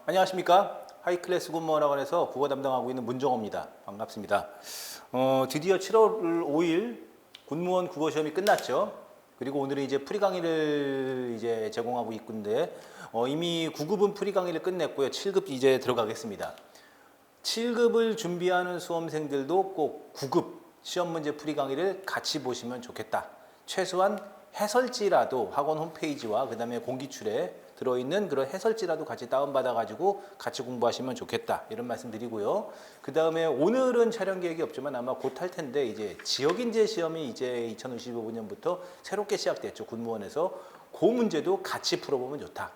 안녕하십니까. 하이클래스 군무원학원에서 국어 담당하고 있는 문정호입니다. 반갑습니다. 드디어 7월 5일 군무원 국어 시험이 끝났죠. 그리고 오늘은 이제 풀이 강의를 이제 제공하고 있는데 이미 9급은 풀이 강의를 끝냈고요. 7급 이제 들어가겠습니다. 7급을 준비하는 수험생들도 꼭 9급 시험 문제 풀이 강의를 같이 보시면 좋겠다. 최소한 해설지라도 학원 홈페이지와 그 다음에 공기출에 들어있는 그런 해설지라도 같이 다운받아 가지고 같이 공부하시면 좋겠다, 이런 말씀 드리고요. 그 다음에 오늘은 촬영 계획이 없지만 아마 곧 할 텐데 이제 지역인재 시험이 이제 2025년부터 새롭게 시작됐죠. 군무원에서. 그 문제도 같이 풀어보면 좋다.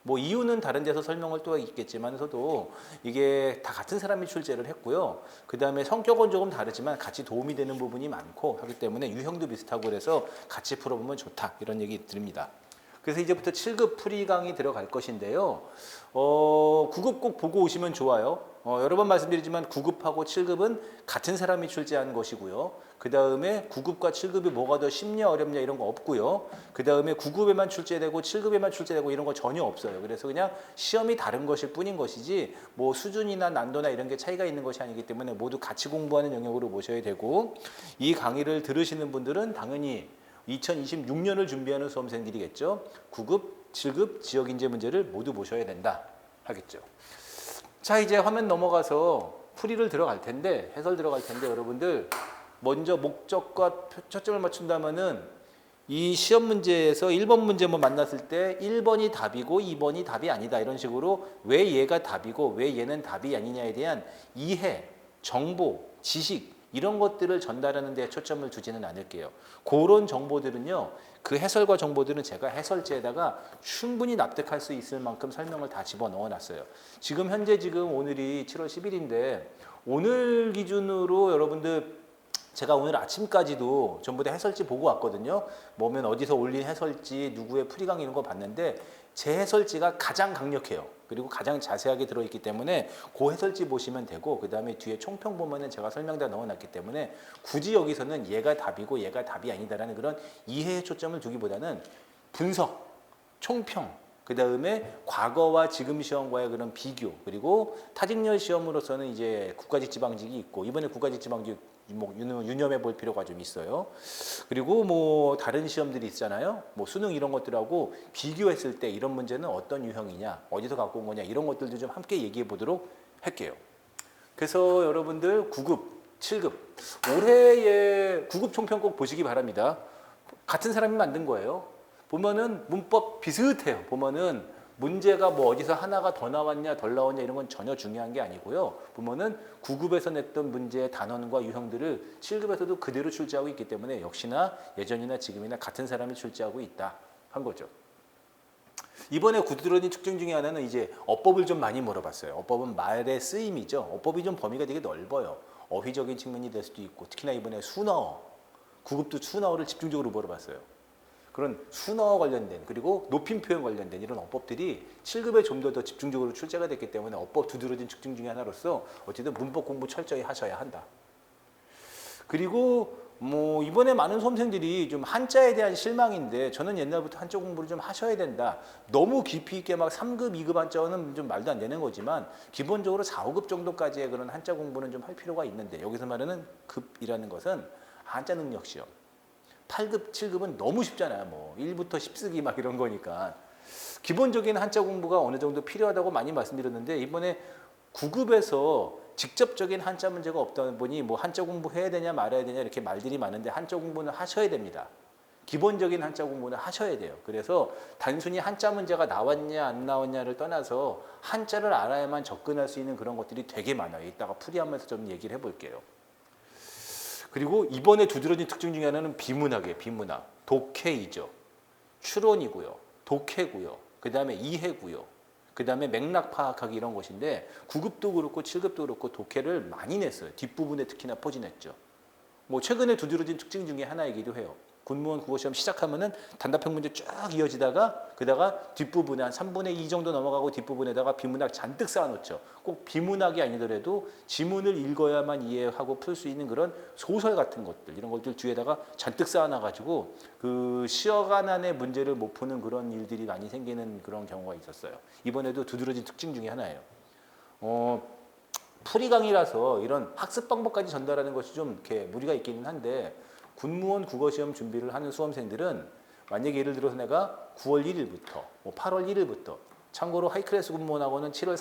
뭐 이유는 다른 데서 설명을 또 있겠지만서도 이게 다 같은 사람이 출제를 했고요. 그 다음에 성격은 조금 다르지만 같이 도움이 되는 부분이 많고 하기 때문에 유형도 비슷하고 그래서 같이 풀어보면 좋다, 이런 얘기 드립니다. 그래서 이제부터 7급 풀이 강의 들어갈 것인데요. 9급 꼭 보고 오시면 좋아요. 여러 번 말씀드리지만 9급하고 7급은 같은 사람이 출제한 것이고요. 그 다음에 9급과 7급이 뭐가 더 쉽냐 어렵냐 이런 거 없고요. 그 다음에 9급에만 출제되고 7급에만 출제되고 이런 거 전혀 없어요. 그래서 그냥 시험이 다른 것일 뿐인 것이지 뭐 수준이나 난도나 이런 게 차이가 있는 것이 아니기 때문에 모두 같이 공부하는 영역으로 보셔야 되고, 이 강의를 들으시는 분들은 당연히 2026년을 준비하는 수험생들이겠죠. 9급, 7급 지역인재 문제를 모두 보셔야 된다 하겠죠. 자, 이제 화면 넘어가서 풀이를 들어갈 텐데, 해설 들어갈 텐데, 여러분들 먼저 목적과 초점을 맞춘다면은 이 시험 문제에서 1번 문제만 만났을 때 1번이 답이고 2번이 답이 아니다, 이런 식으로 왜 얘가 답이고 왜 얘는 답이 아니냐에 대한 이해, 정보, 지식 이런 것들을 전달하는 데 초점을 두지는 않을게요. 그런 정보들은요, 그 해설과 정보들은 제가 해설지에다가 충분히 납득할 수 있을 만큼 설명을 다 집어넣어 놨어요. 지금 현재 오늘이 7월 10일인데 오늘 기준으로 여러분들 제가 오늘 아침까지도 전부 다 해설지 보고 왔거든요. 뭐면 어디서 올린 해설지, 누구의 풀이 강의 이런 거 봤는데 제 해설지가 가장 강력해요. 그리고 가장 자세하게 들어있기 때문에 그 해설지 보시면 되고, 그 다음에 뒤에 총평 보면은 제가 설명 다 넣어놨기 때문에 굳이 여기서는 얘가 답이고 얘가 답이 아니다라는 그런 이해에 초점을 두기보다는 분석, 총평, 그 다음에 과거와 지금 시험과의 그런 비교, 그리고 타직열 시험으로서는 이제 국가직지방직이 있고 이번에 국가직지방직 뭐 유념해 볼 필요가 좀 있어요. 그리고 뭐 다른 시험들이 있잖아요. 뭐 수능 이런 것들하고 비교했을 때 이런 문제는 어떤 유형이냐, 어디서 갖고 온 거냐, 이런 것들도 좀 함께 얘기해 보도록 할게요. 그래서 여러분들 9급, 7급 올해의 9급 총평 꼭 보시기 바랍니다. 같은 사람이 만든 거예요. 보면은 문법 비슷해요. 보면은 문제가 뭐 어디서 하나가 더 나왔냐 덜 나왔냐 이런 건 전혀 중요한 게 아니고요. 보면은 9급에서 냈던 문제의 단원과 유형들을 7급에서도 그대로 출제하고 있기 때문에 역시나 예전이나 지금이나 같은 사람이 출제하고 있다 한 거죠. 이번에 구두러진 특징 중에 하나는 이제 어법을 좀 많이 물어봤어요. 어법은 말의 쓰임이죠. 어법이 좀 범위가 되게 넓어요. 어휘적인 측면이 될 수도 있고, 특히나 이번에 순어어, 9급도 순어어를 집중적으로 물어봤어요. 그런 순어와 관련된, 그리고 높임 표현 관련된 이런 어법들이 7급에 좀 더 집중적으로 출제가 됐기 때문에 어법 두드러진 특징 중에 하나로서 어쨌든 문법 공부 철저히 하셔야 한다. 그리고 뭐 이번에 많은 수험생들이 좀 한자에 대한 실망인데, 저는 옛날부터 한자 공부를 좀 하셔야 된다. 너무 깊이 있게 막 3급, 2급 한자는 좀 말도 안 되는 거지만 기본적으로 4, 5급 정도까지의 그런 한자 공부는 좀 할 필요가 있는데, 여기서 말하는 급이라는 것은 한자 능력 시험. 8급, 7급은 너무 쉽잖아요. 뭐 1부터 10 쓰기 막 이런 거니까 기본적인 한자 공부가 어느 정도 필요하다고 많이 말씀드렸는데, 이번에 9급에서 직접적인 한자 문제가 없다 보니 뭐 한자 공부해야 되냐 말아야 되냐 이렇게 말들이 많은데 한자 공부는 하셔야 됩니다. 기본적인 한자 공부는 하셔야 돼요. 그래서 단순히 한자 문제가 나왔냐 안 나왔냐를 떠나서 한자를 알아야만 접근할 수 있는 그런 것들이 되게 많아요. 이따가 풀이하면서 좀 얘기를 해볼게요. 그리고 이번에 두드러진 특징 중에 하나는 비문학이에요. 비문학. 독해이죠. 추론이고요. 독해고요. 그 다음에 이해고요. 그 다음에 맥락 파악하기 이런 것인데 9급도 그렇고 7급도 그렇고 독해를 많이 냈어요. 뒷부분에 특히나 포진했죠. 뭐 최근에 두드러진 특징 중에 하나이기도 해요. 군무원 국어시험 시작하면은 단답형 문제 쭉 이어지다가 그다가 뒷부분에 한 3분의 2 정도 넘어가고 뒷부분에다가 비문학 잔뜩 쌓아놓죠. 꼭 비문학이 아니더라도 지문을 읽어야만 이해하고 풀 수 있는 그런 소설 같은 것들 이런 것들 뒤에다가 잔뜩 쌓아놔가지고 그 시간 안에 문제를 못 푸는 그런 일들이 많이 생기는 그런 경우가 있었어요. 이번에도 두드러진 특징 중에 하나예요. 풀이 강의라서 이런 학습 방법까지 전달하는 것이 좀 이렇게 무리가 있기는 한데 군무원 국어시험 준비를 하는 수험생들은 만약에 예를 들어서 내가 9월 1일부터 8월 1일부터 참고로 하이클래스 군무원하고는 7월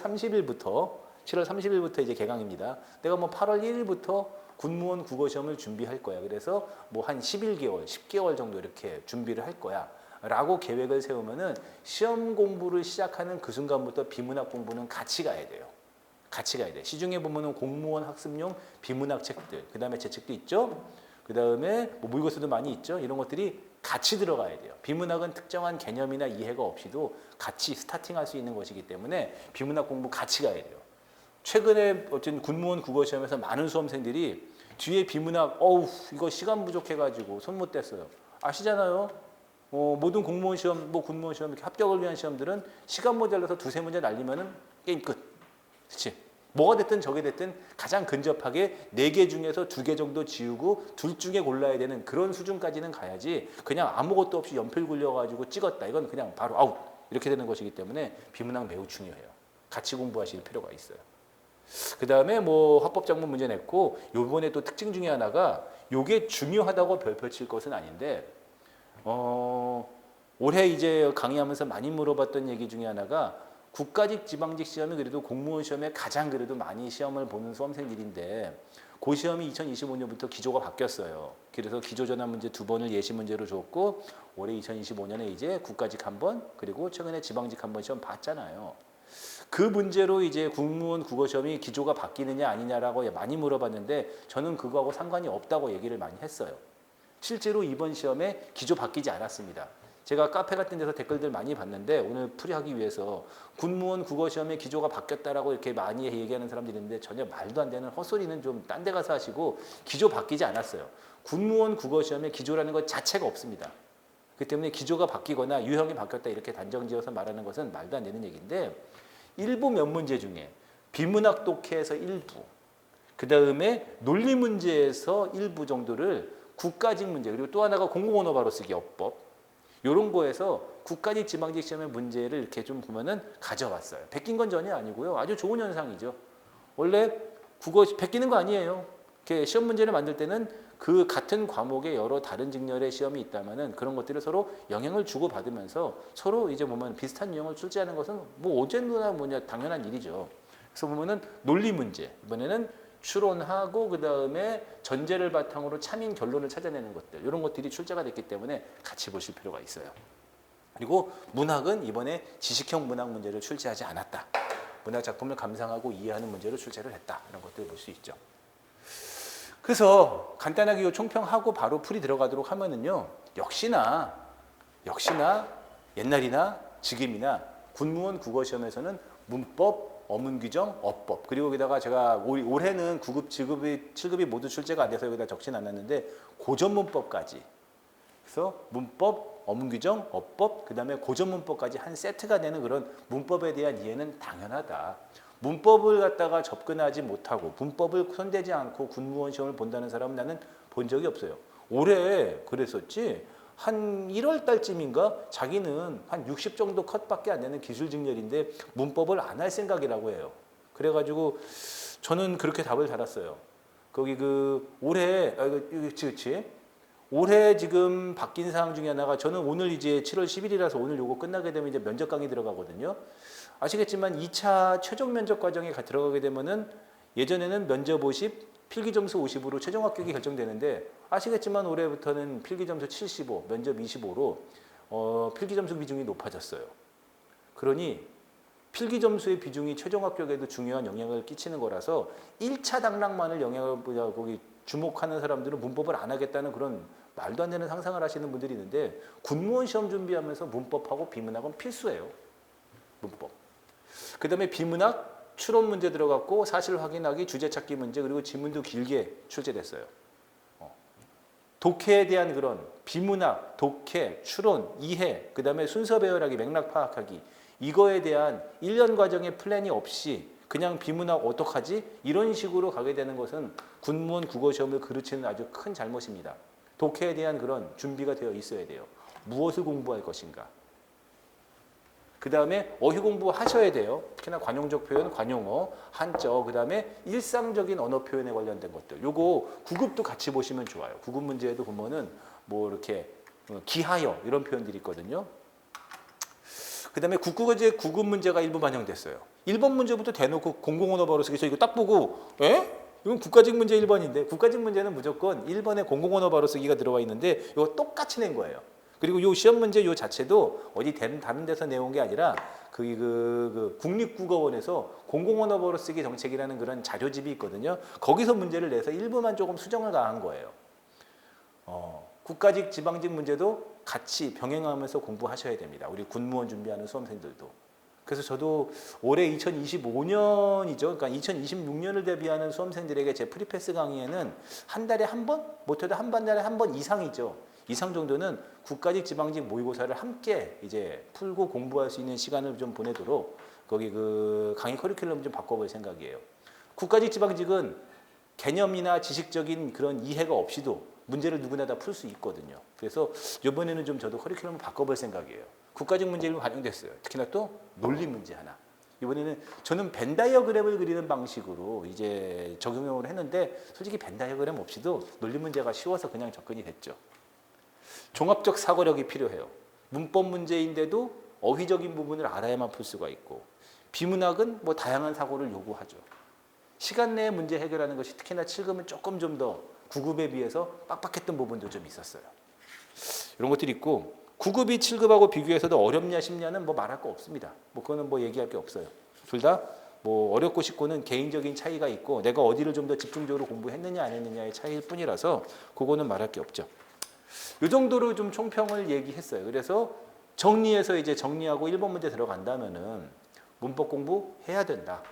30일부터 이제 개강입니다. 내가 8월 1일부터 군무원 국어시험을 준비할 거야. 그래서 한 11개월, 10개월 정도 이렇게 준비를 할 거야. 라고 계획을 세우면은 시험 공부를 시작하는 그 순간부터 비문학 공부는 같이 가야 돼요. 같이 가야 돼. 시중에 보면은 공무원 학습용 비문학 책들, 그 다음에 제 책도 있죠. 그 다음에 모의고사도 많이 있죠. 이런 것들이 같이 들어가야 돼요. 비문학은 특정한 개념이나 이해가 없이도 같이 스타팅할 수 있는 것이기 때문에 비문학 공부 같이 가야 돼요. 최근에 어쨌든 군무원 국어시험에서 많은 수험생들이 뒤에 비문학, 이거 시간 부족해가지고 손 못 댔어요. 아시잖아요. 모든 공무원 시험, 군무원 시험 이렇게 합격을 위한 시험들은 시간 모자라서 두세 문제 날리면은 게임 끝. 그렇지? 뭐가 됐든 저게 됐든 가장 근접하게 4개 중에서 2개 정도 지우고 둘 중에 골라야 되는 그런 수준까지는 가야지 그냥 아무것도 없이 연필 굴려가지고 찍었다. 이건 그냥 바로 아웃. 이렇게 되는 것이기 때문에 비문학 매우 중요해요. 같이 공부하실 필요가 있어요. 그 다음에 합법작문 문제 냈고 요번에 또 특징 중에 하나가 요게 중요하다고 별표 칠 것은 아닌데 올해 이제 강의하면서 많이 물어봤던 얘기 중에 하나가 국가직 지방직 시험이 그래도 공무원 시험에 가장 그래도 많이 시험을 보는 수험생들인데 그 시험이 2025년부터 기조가 바뀌었어요. 그래서 기조 전환 문제 2번을 예시 문제로 줬고 올해 2025년에 이제 국가직 1번 그리고 최근에 지방직 1번 시험 봤잖아요. 그 문제로 이제 공무원 국어시험이 기조가 바뀌느냐 아니냐라고 많이 물어봤는데 저는 그거하고 상관이 없다고 얘기를 많이 했어요. 실제로 이번 시험에 기조 바뀌지 않았습니다. 제가 카페 같은 데서 댓글들 많이 봤는데 오늘 풀이하기 위해서 군무원 국어시험의 기조가 바뀌었다라고 이렇게 많이 얘기하는 사람들이 있는데 전혀 말도 안 되는 헛소리는 좀 딴 데 가서 하시고 기조 바뀌지 않았어요. 군무원 국어시험의 기조라는 것 자체가 없습니다. 그렇기 때문에 기조가 바뀌거나 유형이 바뀌었다 이렇게 단정지어서 말하는 것은 말도 안 되는 얘기인데 일부 몇 문제 중에 비문학 독해에서 일부 그 다음에 논리 문제에서 일부 정도를 국가직 문제 그리고 또 하나가 공공언어 바로 쓰기 어법 이런 거에서 국가직 지방직 시험의 문제를 이렇게 좀 보면은 가져왔어요. 베낀 건 전혀 아니고요. 아주 좋은 현상이죠. 원래 국어 베끼는 거 아니에요. 이렇게 시험 문제를 만들 때는 그 같은 과목에 여러 다른 직렬의 시험이 있다면은 그런 것들을 서로 영향을 주고 받으면서 서로 이제 보면 비슷한 유형을 출제하는 것은 어제나 당연한 일이죠. 그래서 보면은 논리 문제 이번에는 추론하고 그 다음에 전제를 바탕으로 참인 결론을 찾아내는 것들 이런 것들이 출제가 됐기 때문에 같이 보실 필요가 있어요. 그리고 문학은 이번에 지식형 문학 문제를 출제하지 않았다. 문학 작품을 감상하고 이해하는 문제를 출제를 했다. 이런 것들을 볼 수 있죠. 그래서 간단하게 이 총평하고 바로 풀이 들어가도록 하면은요. 역시나 옛날이나 지금이나 군무원 국어시험에서는 문법 어문 규정, 어법 그리고 여기다가 제가 올해는 9급, 7급이 모두 출제가 안 돼서 여기다 적진 않았는데 고전문법까지 그래서 문법, 어문 규정, 어법 그 다음에 고전문법까지 한 세트가 되는 그런 문법에 대한 이해는 당연하다. 문법을 갖다가 접근하지 못하고 문법을 손대지 않고 군무원 시험을 본다는 사람은 나는 본 적이 없어요. 올해 그랬었지 한 1월 달쯤인가 자기는 한 60 정도 컷밖에 안 되는 기술직렬인데 문법을 안 할 생각이라고 해요. 그래가지고 저는 그렇게 답을 달았어요. 거기 올해 그치 올해 지금 바뀐 사항 중에 하나가 저는 오늘 이제 7월 10일이라서 오늘 요거 끝나게 되면 이제 면접 강의 들어가거든요. 아시겠지만 2차 최종 면접 과정에 들어가게 되면은 예전에는 면접 50 필기 점수 50으로 최종 합격이 결정되는데 아시겠지만 올해부터는 필기 점수 75, 면접 25로 필기 점수 비중이 높아졌어요. 그러니 필기 점수의 비중이 최종 합격에도 중요한 영향을 끼치는 거라서 1차 당락만을 거기 주목하는 사람들은 문법을 안 하겠다는 그런 말도 안 되는 상상을 하시는 분들이 있는데 군무원 시험 준비하면서 문법하고 비문학은 필수예요. 문법. 그 다음에 비문학 추론 문제 들어갔고 사실 확인하기, 주제 찾기 문제 그리고 지문도 길게 출제됐어요. 독해에 대한 그런 비문학, 독해, 추론, 이해, 그 다음에 순서 배열하기, 맥락 파악하기 이거에 대한 1년 과정의 플랜이 없이 그냥 비문학 어떡하지? 이런 식으로 가게 되는 것은 군무원 국어시험을 그르치는 아주 큰 잘못입니다. 독해에 대한 그런 준비가 되어 있어야 돼요. 무엇을 공부할 것인가? 그 다음에 어휘 공부하셔야 돼요. 특히나 관용적 표현, 관용어, 한자, 그 다음에 일상적인 언어 표현에 관련된 것들. 요거 구급도 같이 보시면 좋아요. 구급 문제에도 보면은 뭐 이렇게 기하여 이런 표현들이 있거든요. 그 다음에 국국어제 구급 문제가 일부 반영됐어요. 1번 문제부터 대놓고 공공언어 바로 쓰기. 저 이거 딱 보고 이건 국가직 문제 1번인데 국가직 문제는 무조건 1번에 공공언어 바로 쓰기가 들어와 있는데 이거 똑같이 낸 거예요. 그리고 요 시험 문제 요 자체도 어디 다른 데서 내온 게 아니라 그 국립국어원에서 공공언어 바로 쓰기 정책이라는 그런 자료집이 있거든요. 거기서 문제를 내서 일부만 조금 수정을 가한 거예요. 국가직 지방직 문제도 같이 병행하면서 공부하셔야 됩니다. 우리 군무원 준비하는 수험생들도. 그래서 저도 올해 2025년이죠. 그러니까 2026년을 대비하는 수험생들에게 제 프리패스 강의에는 한 달에 한 번, 못해도 한 달에 한 번 이상이죠. 이상 정도는 국가직 지방직 모의고사를 함께 이제 풀고 공부할 수 있는 시간을 좀 보내도록 거기 그 강의 커리큘럼 좀 바꿔볼 생각이에요. 국가직 지방직은 개념이나 지식적인 그런 이해가 없이도 문제를 누구나 다 풀 수 있거든요. 그래서 이번에는 좀 저도 커리큘럼을 바꿔볼 생각이에요. 국가직 문제 일부 반영됐어요. 특히나 또 논리 문제 하나. 이번에는 저는 벤 다이어그램을 그리는 방식으로 이제 적용을 했는데 솔직히 벤 다이어그램 없이도 논리 문제가 쉬워서 그냥 접근이 됐죠. 종합적 사고력이 필요해요. 문법 문제인데도 어휘적인 부분을 알아야만 풀 수가 있고 비문학은 뭐 다양한 사고를 요구하죠. 시간 내에 문제 해결하는 것이 특히나 7급은 조금 좀 더 9급에 비해서 빡빡했던 부분도 좀 있었어요. 이런 것들이 있고 9급이 7급하고 비교해서도 어렵냐 쉽냐는 뭐 말할 거 없습니다. 뭐 그거는 뭐 얘기할 게 없어요. 둘 다 뭐 어렵고 쉽고는 개인적인 차이가 있고 내가 어디를 좀 더 집중적으로 공부했느냐 안 했느냐의 차이일 뿐이라서 그거는 말할 게 없죠. 이 정도로 좀 총평을 얘기했어요. 그래서 정리해서 이제 정리하고 1번 문제 들어간다면은 문법 공부해야 된다.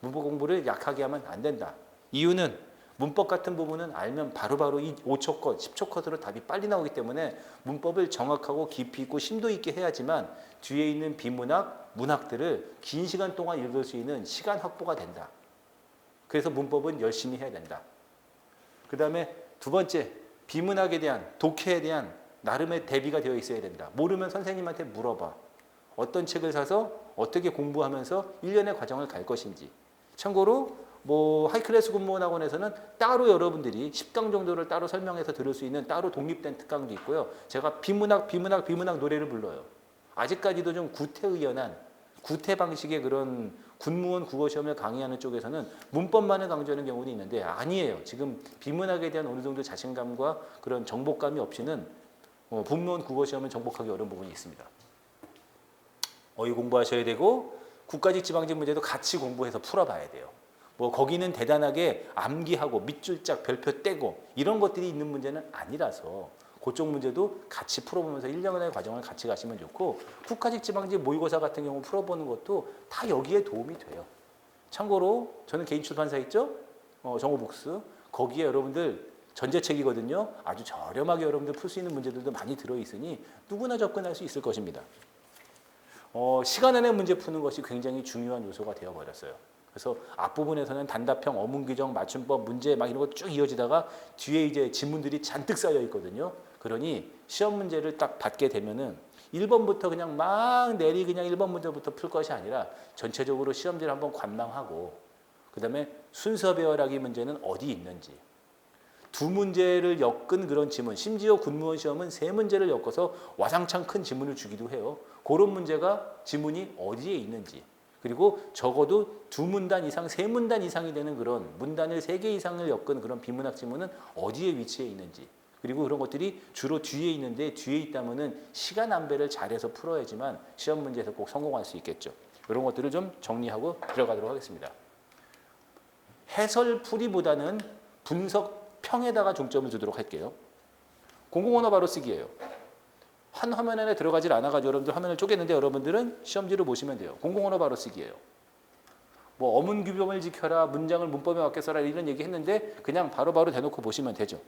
문법 공부를 약하게 하면 안 된다. 이유는 문법 같은 부분은 알면 바로바로 이 5초 컷, 10초 컷으로 답이 빨리 나오기 때문에 문법을 정확하고 깊이 있고 심도 있게 해야지만 뒤에 있는 비문학, 문학들을 긴 시간 동안 읽을 수 있는 시간 확보가 된다. 그래서 문법은 열심히 해야 된다. 그 다음에 두 번째, 비문학에 대한, 독해에 대한 나름의 대비가 되어 있어야 된다. 모르면 선생님한테 물어봐. 어떤 책을 사서 어떻게 공부하면서 1년의 과정을 갈 것인지. 참고로 뭐 하이클래스 군무원학원에서는 따로 여러분들이 10강 정도를 따로 설명해서 들을 수 있는 따로 독립된 특강도 있고요. 제가 비문학 노래를 불러요. 아직까지도 좀 구태의연한 구태 방식의 그런 군무원 국어시험을 강의하는 쪽에서는 문법만을 강조하는 경우는 있는데 아니에요. 지금 비문학에 대한 어느 정도 자신감과 그런 정복감이 없이는 군무원 국어시험을 정복하기 어려운 부분이 있습니다. 어휘 공부하셔야 되고 국가직 지방직 문제도 같이 공부해서 풀어봐야 돼요. 뭐 거기는 대단하게 암기하고 밑줄짝 별표 떼고 이런 것들이 있는 문제는 아니라서 그쪽 문제도 같이 풀어보면서 1년의 과정을 같이 가시면 좋고 국가직 지방직 모의고사 같은 경우 풀어보는 것도 다 여기에 도움이 돼요. 참고로 저는 개인 출판사 있죠? 정호북스. 거기에 여러분들 전제책이거든요. 아주 저렴하게 여러분들 풀 수 있는 문제들도 많이 들어있으니 누구나 접근할 수 있을 것입니다. 시간 안에 문제 푸는 것이 굉장히 중요한 요소가 되어버렸어요. 그래서 앞부분에서는 단답형, 어문규정, 맞춤법, 문제 막 이런 거 쭉 이어지다가 뒤에 이제 지문들이 잔뜩 쌓여 있거든요. 그러니 시험 문제를 딱 받게 되면은 1번부터 그냥 막 내리 그냥 1번 문제부터 풀 것이 아니라 전체적으로 시험지를 한번 관망하고 그다음에 순서 배열하기 문제는 어디 있는지 두 문제를 엮은 그런 지문, 심지어 군무원 시험은 세 문제를 엮어서 와장창 큰 지문을 주기도 해요. 그런 문제가 지문이 어디에 있는지 그리고 적어도 두 문단 이상, 세 문단 이상이 되는 그런 문단을 3개 이상을 엮은 그런 비문학 지문은 어디에 위치해 있는지 그리고 그런 것들이 주로 뒤에 있는데 뒤에 있다면은 시간 안배를 잘해서 풀어야지만 시험 문제에서 꼭 성공할 수 있겠죠. 이런 것들을 좀 정리하고 들어가도록 하겠습니다. 해설풀이보다는 분석평에다가 중점을 두도록 할게요. 공공언어 바로 쓰기예요. 한 화면 안에 들어가질 않아가지고 여러분들 화면을 쪼갰는데 여러분들은 시험지로 보시면 돼요. 공공언어 바로 쓰기예요. 뭐 어문규범을 지켜라, 문장을 문법에 맞게 써라 이런 얘기 했는데 그냥 바로바로 대놓고 보시면 되죠.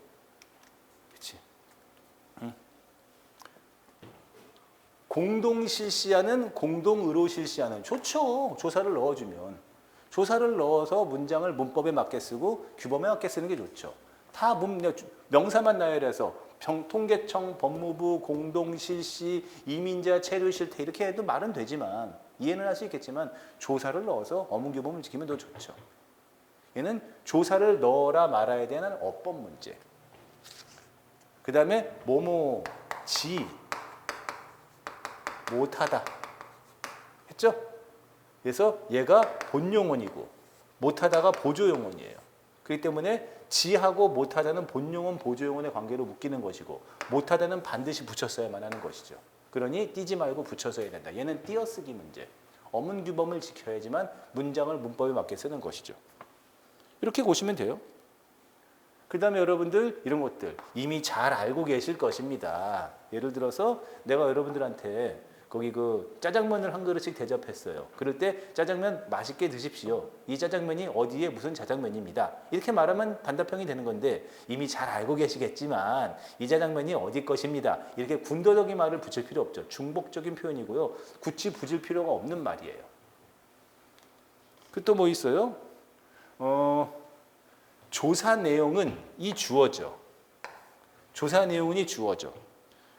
그렇지. 공동 실시하는, 공동으로 실시하는. 좋죠. 조사를 넣어주면. 조사를 넣어서 문장을 문법에 맞게 쓰고 규범에 맞게 쓰는 게 좋죠. 다 명사만 나열해서 통계청, 법무부, 공동실시, 이민자, 체류 실태 이렇게 해도 말은 되지만 이해는 할 수 있겠지만 조사를 넣어서 어문규범을 지키면 더 좋죠. 얘는 조사를 넣어라 말아야 되는 어법 문제. 그 다음에 뭐뭐지 못하다 했죠? 그래서 얘가 본용언이고 못하다가 보조용언이에요. 그렇기 때문에 지하고 못하다는 본용언, 보조용언의 관계로 묶이는 것이고 못하다는 반드시 붙였어야만 하는 것이죠. 그러니 띄지 말고 붙여서 해야 된다. 얘는 띄어쓰기 문제. 어문규범을 지켜야지만 문장을 문법에 맞게 쓰는 것이죠. 이렇게 보시면 돼요. 그 다음에 여러분들 이런 것들 이미 잘 알고 계실 것입니다. 예를 들어서 내가 여러분들한테 거기 그 짜장면을 한 그릇씩 대접했어요. 그럴 때 짜장면 맛있게 드십시오. 이 짜장면이 어디에 무슨 짜장면입니다. 이렇게 말하면 단답형이 되는 건데 이미 잘 알고 계시겠지만 이 짜장면이 어디 것입니다. 이렇게 군더더기 말을 붙일 필요 없죠. 중복적인 표현이고요. 굳이 붙일 필요가 없는 말이에요. 그 또 뭐 있어요? 조사 내용은 이 주어죠. 조사 내용은 이 주어죠.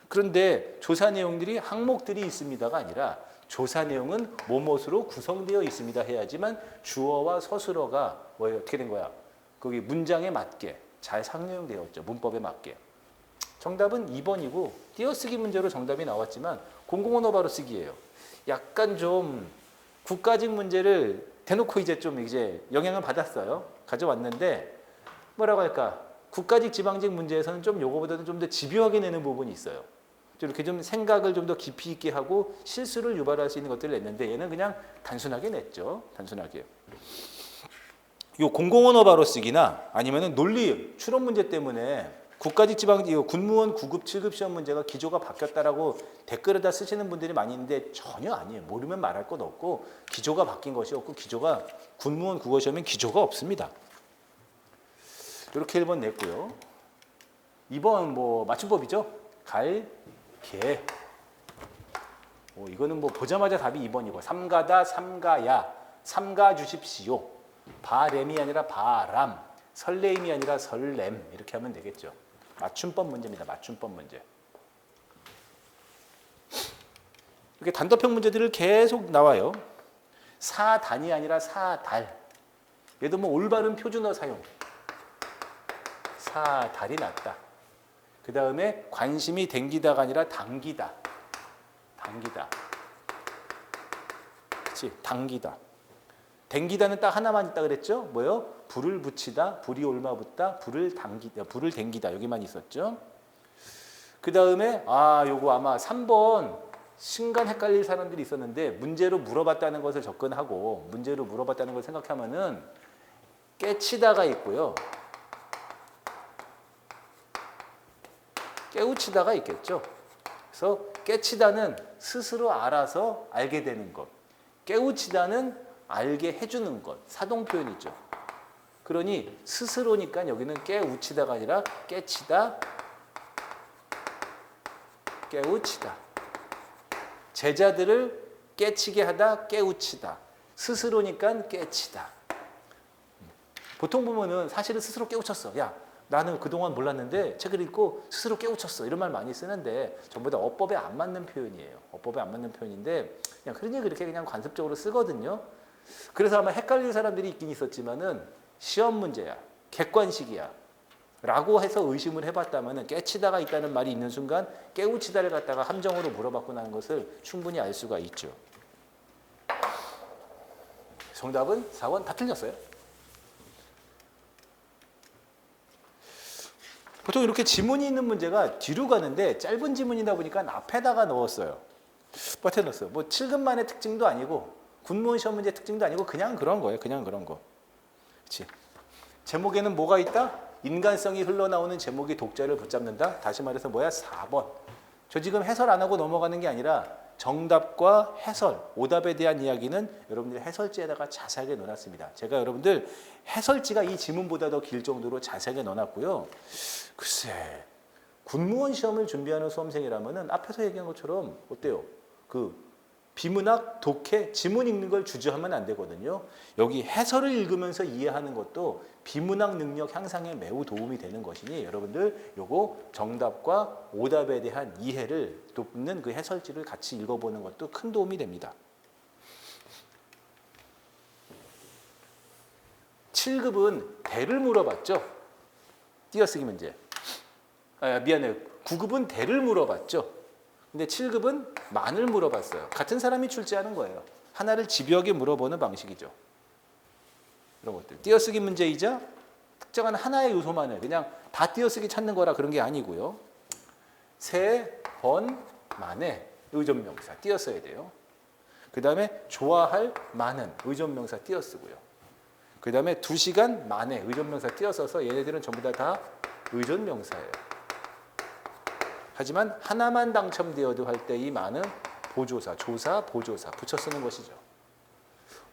그런데 조사 내용들이 항목들이 있습니다가 아니라 조사 내용은 뭐뭇으로 구성되어 있습니다 해야지만 주어와 서술어가 뭐예요? 어떻게 된 거야? 거기 문장에 맞게 잘 상용되어 있죠. 문법에 맞게. 정답은 2번이고 띄어쓰기 문제로 정답이 나왔지만 공공언어 바로 쓰기예요. 약간 좀 국가직 문제를 대놓고 이제 좀 이제 영향을 받았어요. 가져왔는데 뭐라고 할까? 국가직 지방직 문제에서는 좀 요거보다는 좀 더 집요하게 내는 부분이 있어요. 이렇게 좀 생각을 좀 더 깊이 있게 하고 실수를 유발할 수 있는 것들을 냈는데 얘는 그냥 단순하게 냈죠. 단순하게. 요 공공언어 바로 쓰기나 아니면은 논리 추론 문제 때문에 국가직 지방직 군무원 9급 7급 시험 문제가 기조가 바뀌었다라고 댓글에다 쓰시는 분들이 많이 있는데 전혀 아니에요. 모르면 말할 것 없고 기조가 바뀐 것이 없고 기조가 군무원 국어 시험엔 기조가 없습니다. 이렇게 1번 냈고요. 2번 뭐 맞춤법이죠. 갈, 개. 이거는 뭐 보자마자 답이 2번이고 삼가다, 삼가야, 삼가 주십시오. 바램이 아니라 바람, 설레임이 아니라 설렘 이렇게 하면 되겠죠. 맞춤법 문제입니다. 맞춤법 문제. 이렇게 단답형 문제들을 계속 나와요. 사단이 아니라 사달. 얘도 뭐 올바른 표준어 사용. 사달이 낫다. 그 다음에 관심이 댕기다가 아니라 당기다. 당기다. 그렇지? 당기다. 댕기다는 딱 하나만 있다 그랬죠? 뭐요? 불을 붙이다, 불이 올마붙다, 불을 당기다, 불을 댕기다. 여기만 있었죠? 그 다음에 요거 아마 3번 순간 헷갈릴 사람들이 있었는데 문제로 물어봤다는 것을 접근하고 문제로 물어봤다는 걸 생각하면은 깨치다가 있고요. 깨우치다가 있겠죠. 그래서 깨치다는 스스로 알아서 알게 되는 것. 깨우치다는 알게 해주는 것. 사동 표현이죠. 그러니 스스로니까 여기는 깨우치다가 아니라 깨치다, 깨우치다. 제자들을 깨치게 하다, 깨우치다. 스스로니까 깨치다. 보통 보면은 사실은 스스로 깨우쳤어. 야, 나는 그동안 몰랐는데 책을 읽고 스스로 깨우쳤어. 이런 말 많이 쓰는데 전부 다 어법에 안 맞는 표현이에요. 어법에 안 맞는 표현인데 그냥 그러니 그렇게 그냥 관습적으로 쓰거든요. 그래서 아마 헷갈리는 사람들이 있긴 있었지만은 시험 문제야. 객관식이야. 라고 해서 의심을 해봤다면 깨치다가 있다는 말이 있는 순간 깨우치다를 갖다가 함정으로 물어봤고 나는 것을 충분히 알 수가 있죠. 정답은 4번 다 틀렸어요. 보통 이렇게 지문이 있는 문제가 뒤로 가는데 짧은 지문이다 보니까 앞에다가 넣었어요. 앞에 넣었어요. 뭐 7급만의 특징도 아니고 군무원 시험 문제 특징도 아니고 그냥 그런 거예요. 그냥 그런 거. 그렇지. 제목에는 뭐가 있다? 인간성이 흘러나오는 제목이 독자를 붙잡는다. 다시 말해서 뭐야? 4번. 저 지금 해설 안 하고 넘어가는 게 아니라 정답과 해설, 오답에 대한 이야기는 여러분들 해설지에다가 자세하게 넣어놨습니다. 제가 여러분들 해설지가 이 지문보다 더 길 정도로 자세하게 넣어놨고요. 글쎄, 군무원 시험을 준비하는 수험생이라면 앞에서 얘기한 것처럼 어때요? 그 비문학, 독해, 지문 읽는 걸 주저하면 안 되거든요. 여기 해설을 읽으면서 이해하는 것도 비문학 능력 향상에 매우 도움이 되는 것이니 여러분들 요거 정답과 오답에 대한 이해를 돕는 그 해설지를 같이 읽어보는 것도 큰 도움이 됩니다. 7급은 대를 물어봤죠. 띄어쓰기 문제. 미안해요. 9급은 대를 물어봤죠. 근데 7급은 만을 물어봤어요. 같은 사람이 출제하는 거예요. 하나를 집요하게 물어보는 방식이죠. 이런 것들. 띄어쓰기 문제이자 특정한 하나의 요소만을 그냥 다 띄어쓰기 찾는 거라 그런 게 아니고요. 세, 번, 만에 의존명사 띄어써야 돼요. 그 다음에 좋아할 많은 의존명사 띄어쓰고요. 그 다음에 2시간 만에 의존명사 띄어써서 얘네들은 전부 다 의존명사예요. 하지만 하나만 당첨되어도 할 때 이 많은 보조사, 조사, 보조사 붙여 쓰는 것이죠.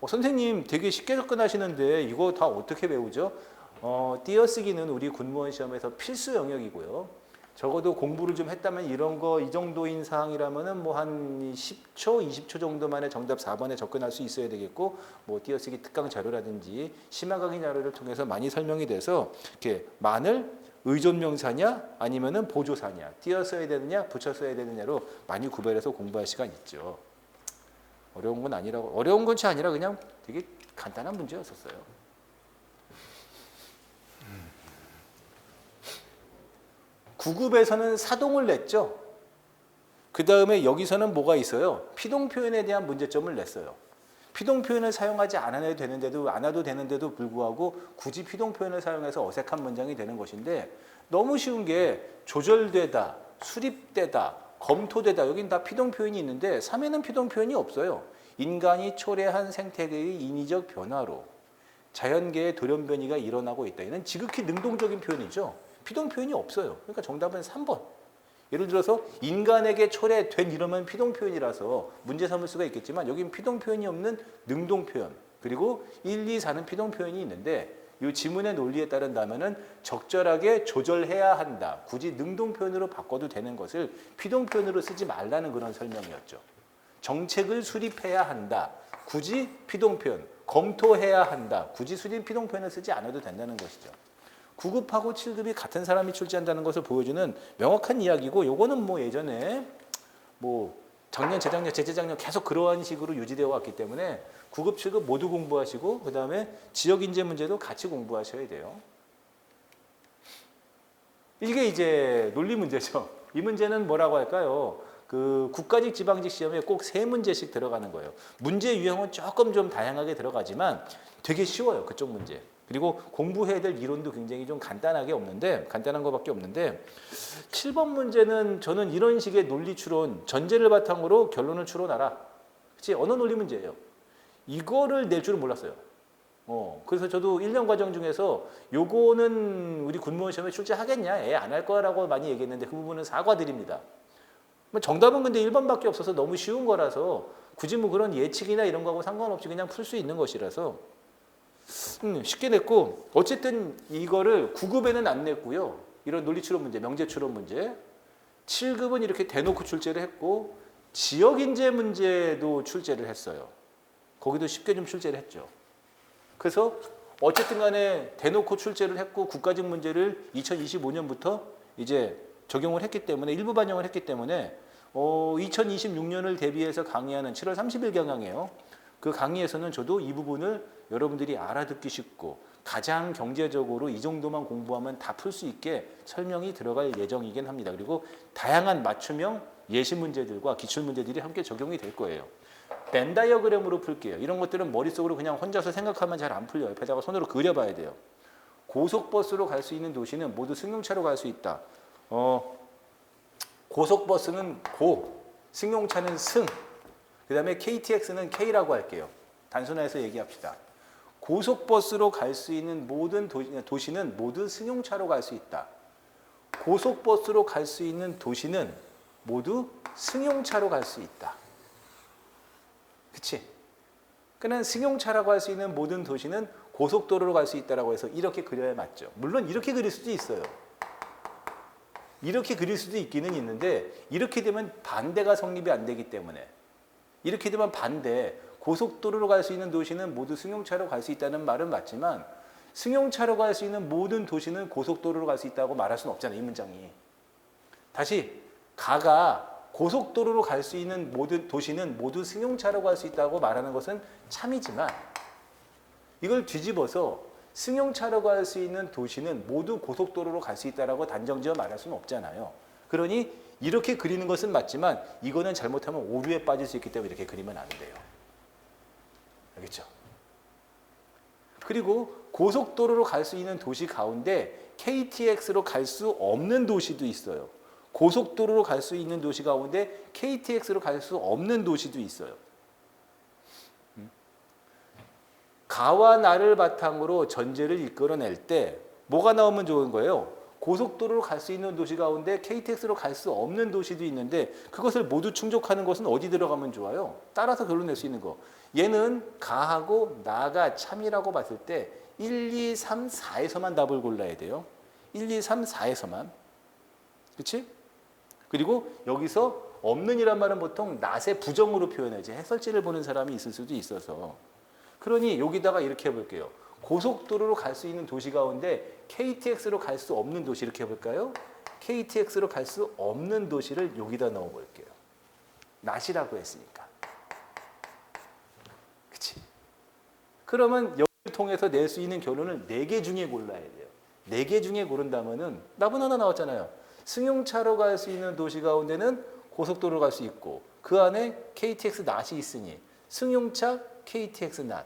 선생님 되게 쉽게 접근하시는데 이거 다 어떻게 배우죠? 띄어쓰기는 우리 군무원 시험에서 필수 영역이고요. 적어도 공부를 좀 했다면 이런 거 이 정도인 사항이라면은 뭐 한 10초, 20초 정도 만에 정답 4번에 접근할 수 있어야 되겠고, 뭐 띄어쓰기 특강 자료라든지 심화 강의 자료를 통해서 많이 설명이 돼서 이렇게 만을 의존명사냐 아니면은 보조사냐, 띄어써야 되느냐 붙여 써야 되느냐로 많이 구별해서 공부할 시간 있죠. 어려운 건 아니라고, 어려운 것이 아니라 그냥 되게 간단한 문제였었어요. 9급에서는 사동을 냈죠. 그 다음에 여기서는 뭐가 있어요? 피동 표현에 대한 문제점을 냈어요. 피동 표현을 사용하지 않아도 되는데도 불구하고 굳이 피동 표현을 사용해서 어색한 문장이 되는 것인데, 너무 쉬운 게 조절되다, 수립되다, 검토되다, 여긴 다 피동 표현이 있는데 3에는 피동 표현이 없어요. 인간이 초래한 생태계의 인위적 변화로 자연계의 돌연변이가 일어나고 있다. 이는 지극히 능동적인 표현이죠. 피동 표현이 없어요. 그러니까 정답은 3번. 예를 들어서 인간에게 초래된 이러면 피동 표현이라서 문제 삼을 수가 있겠지만, 여긴 피동 표현이 없는 능동 표현, 그리고 1, 2, 4는 피동 표현이 있는데, 이 지문의 논리에 따른다면은 적절하게 조절해야 한다. 굳이 능동 표현으로 바꿔도 되는 것을 피동 표현으로 쓰지 말라는 그런 설명이었죠. 정책을 수립해야 한다. 굳이 피동 표현, 검토해야 한다. 굳이 수립 피동 표현을 쓰지 않아도 된다는 것이죠. 9급하고 7급이 같은 사람이 출제한다는 것을 보여주는 명확한 이야기고, 요거는 뭐 예전에 뭐 작년, 재작년, 재재작년 계속 그러한 식으로 유지되어 왔기 때문에 9급, 7급 모두 공부하시고 그 다음에 지역인재 문제도 같이 공부하셔야 돼요. 이게 이제 논리 문제죠. 이 문제는 뭐라고 할까요? 그 국가직, 지방직 시험에 꼭 3문제씩 들어가는 거예요. 문제 유형은 조금 좀 다양하게 들어가지만 되게 쉬워요. 그쪽 문제. 그리고 공부해야 될 이론도 굉장히 좀 간단한 거밖에 없는데 7번 문제는 저는 이런 식의 논리 추론, 전제를 바탕으로 결론을 추론하라. 그치? 언어 논리 문제예요. 이거를 낼 줄은 몰랐어요. 그래서 저도 1년 과정 중에서 요거는 우리 군무원 시험에 출제하겠냐? 안 할 거라고 많이 얘기했는데 그 부분은 사과드립니다. 정답은 근데 1번밖에 없어서 너무 쉬운 거라서 굳이 뭐 그런 예측이나 이런 거하고 상관없이 그냥 풀 수 있는 것이라서 쉽게 냈고, 어쨌든 이거를 9급에는 안 냈고요. 이런 논리 추론 문제, 명제 추론 문제. 7급은 이렇게 대놓고 출제를 했고, 지역 인재 문제도 출제를 했어요. 거기도 쉽게 좀 출제를 했죠. 그래서 어쨌든 간에 대놓고 출제를 했고, 국가직 문제를 2025년부터 이제 적용을 했기 때문에, 일부 반영을 했기 때문에 2026년을 대비해서 강의하는 7월 30일 경향이에요. 그 강의에서는 저도 이 부분을 여러분들이 알아듣기 쉽고 가장 경제적으로 이 정도만 공부하면 다 풀 수 있게 설명이 들어갈 예정이긴 합니다. 그리고 다양한 맞춤형 예시 문제들과 기출 문제들이 함께 적용이 될 거예요. 벤 다이어그램으로 풀게요. 이런 것들은 머릿속으로 그냥 혼자서 생각하면 잘 안 풀려요. 옆에다가 손으로 그려봐야 돼요. 고속버스로 갈 수 있는 도시는 모두 승용차로 갈 수 있다. 고속버스는 고, 승용차는 승, 그 다음에 KTX는 K라고 할게요. 단순화해서 얘기합시다. 고속버스로 갈 수 있는 모든 도시는 모두 승용차로 갈 수 있다. 고속버스로 갈 수 있는 도시는 모두 승용차로 갈 수 있다. 그치? 그는 승용차라고 할 수 있는 모든 도시는 고속도로로 갈 수 있다라고 해서 이렇게 그려야 맞죠. 물론 이렇게 그릴 수도 있어요. 이렇게 그릴 수도 있기는 있는데 이렇게 되면 반대가 성립이 안 되기 때문에 이렇게 되면 반대. 고속도로로 갈 수 있는 도시는 모두 승용차로 갈 수 있다는 말은 맞지만 승용차로 갈 수 있는 모든 도시는 고속도로로 갈 수 있다고 말할 수는 없잖아요. 이 문장이. 다시 가가 고속도로로 갈 수 있는 모든 도시는 모두 승용차로 갈 수 있다고 말하는 것은 참이지만 이걸 뒤집어서 승용차로 갈 수 있는 도시는 모두 고속도로로 갈 수 있다라고 단정지어 말할 수는 없잖아요. 그러니 이렇게 그리는 것은 맞지만 이거는 잘못하면 오류에 빠질 수 있기 때문에 이렇게 그리면 안 돼요. 알겠죠? 그리고 고속도로로 갈 수 있는 도시 가운데 KTX로 갈 수 없는 도시도 있어요. 고속도로로 갈 수 있는 도시 가운데 KTX로 갈 수 없는 도시도 있어요. 가와 나를 바탕으로 전제를 이끌어낼 때 뭐가 나오면 좋은 거예요? 고속도로로 갈 수 있는 도시 가운데 KTX로 갈 수 없는 도시도 있는데 그것을 모두 충족하는 것은 어디 들어가면 좋아요? 따라서 결론 낼 수 있는 거. 얘는 가하고 나가 참이라고 봤을 때 1, 2, 3, 4에서만 답을 골라야 돼요. 1, 2, 3, 4에서만. 그렇지? 그리고 여기서 없는이란 말은 보통 낫의 부정으로 표현하지. 해설지를 보는 사람이 있을 수도 있어서. 그러니 여기다가 이렇게 해볼게요. 고속도로로 갈 수 있는 도시 가운데 KTX로 갈 수 없는 도시 이렇게 해볼까요? KTX로 갈 수 없는 도시를 여기다 넣어볼게요. 낫이라고 했으니까. 그치? 그러면 여기를 통해서 낼 수 있는 결론을 4개 중에 골라야 돼요. 4개 중에 고른다면은 답은 하나 나왔잖아요. 승용차로 갈 수 있는 도시 가운데는 고속도로로 갈 수 있고 그 안에 KTX 낫이 있으니 승용차 KTX 낫.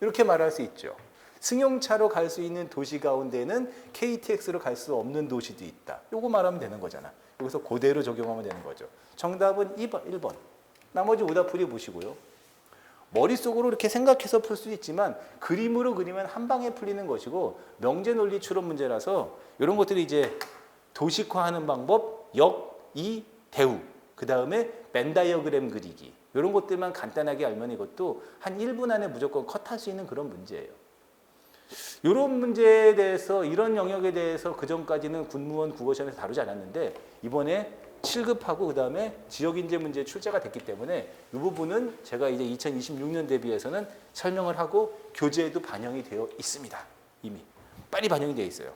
이렇게 말할 수 있죠. 승용차로 갈 수 있는 도시 가운데는 KTX로 갈 수 없는 도시도 있다. 요거 말하면 되는 거잖아. 여기서 그대로 적용하면 되는 거죠. 정답은 2번, 1번. 나머지 오답풀이 보시고요. 머릿속으로 이렇게 생각해서 풀 수 있지만 그림으로 그리면 한 방에 풀리는 것이고 명제 논리 추론 문제라서 이런 것들이 이제 도식화하는 방법, 역, 이, 대우, 그 다음에 벤 다이어그램 그리기 이런 것들만 간단하게 알면 이것도 한 1분 안에 무조건 컷할 수 있는 그런 문제예요. 이런 문제에 대해서 이런 영역에 대해서 그전까지는 군무원 국어시험에서 다루지 않았는데 이번에 7급하고 그 다음에 지역인재 문제 출제가 됐기 때문에 이 부분은 제가 이제 2026년 대비해서는 설명을 하고 교재에도 반영이 되어 있습니다. 이미 빨리 반영이 되어 있어요.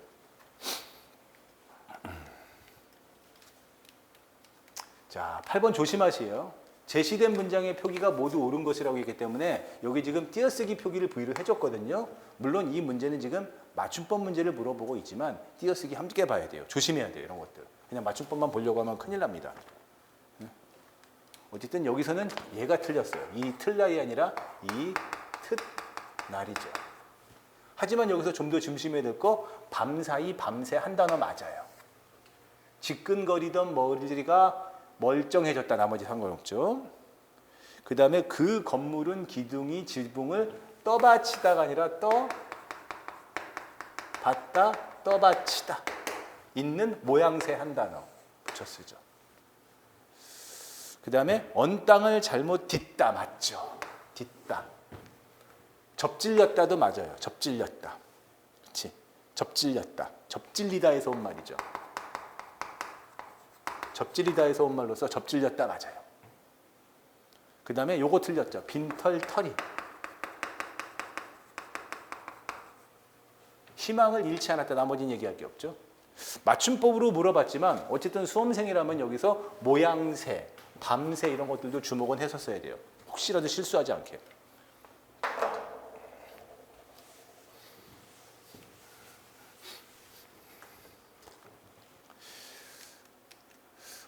자, 8번 조심하세요. 제시된 문장의 표기가 모두 옳은 것이라고 했기 때문에 여기 지금 띄어쓰기 표기를 V로 해줬거든요. 물론 이 문제는 지금 맞춤법 문제를 물어보고 있지만 띄어쓰기 함께 봐야 돼요. 조심해야 돼요. 이런 것들. 그냥 맞춤법만 보려고 하면 큰일 납니다. 어쨌든 여기서는 얘가 틀렸어요. 이 틀날이 아니라 이 틉날이죠. 하지만 여기서 좀 더 중심해야 될 거 밤사이 밤새 한 단어 맞아요. 지끈거리던 머리가 멀쩡해졌다. 나머지 상관없죠. 그 다음에 그 건물은 기둥이 지붕을 떠받치다가 아니라 떠받다 떠받치다. 있는 모양새 한 단어 붙여 쓰죠. 그 다음에 언 땅을 잘못 딛다 맞죠. 딛다. 접질렸다도 맞아요. 접질렸다. 그렇지. 접질렸다. 접질리다에서 온 말이죠. 접질리다에서 온 말로서 접질렸다 맞아요. 그 다음에 요거 틀렸죠. 빈털 털이. 희망을 잃지 않았다. 나머지는 얘기할 게 없죠. 맞춤법으로 물어봤지만 어쨌든 수험생이라면 여기서 모양새, 밤새 이런 것들도 주목은 했었어야 돼요. 혹시라도 실수하지 않게.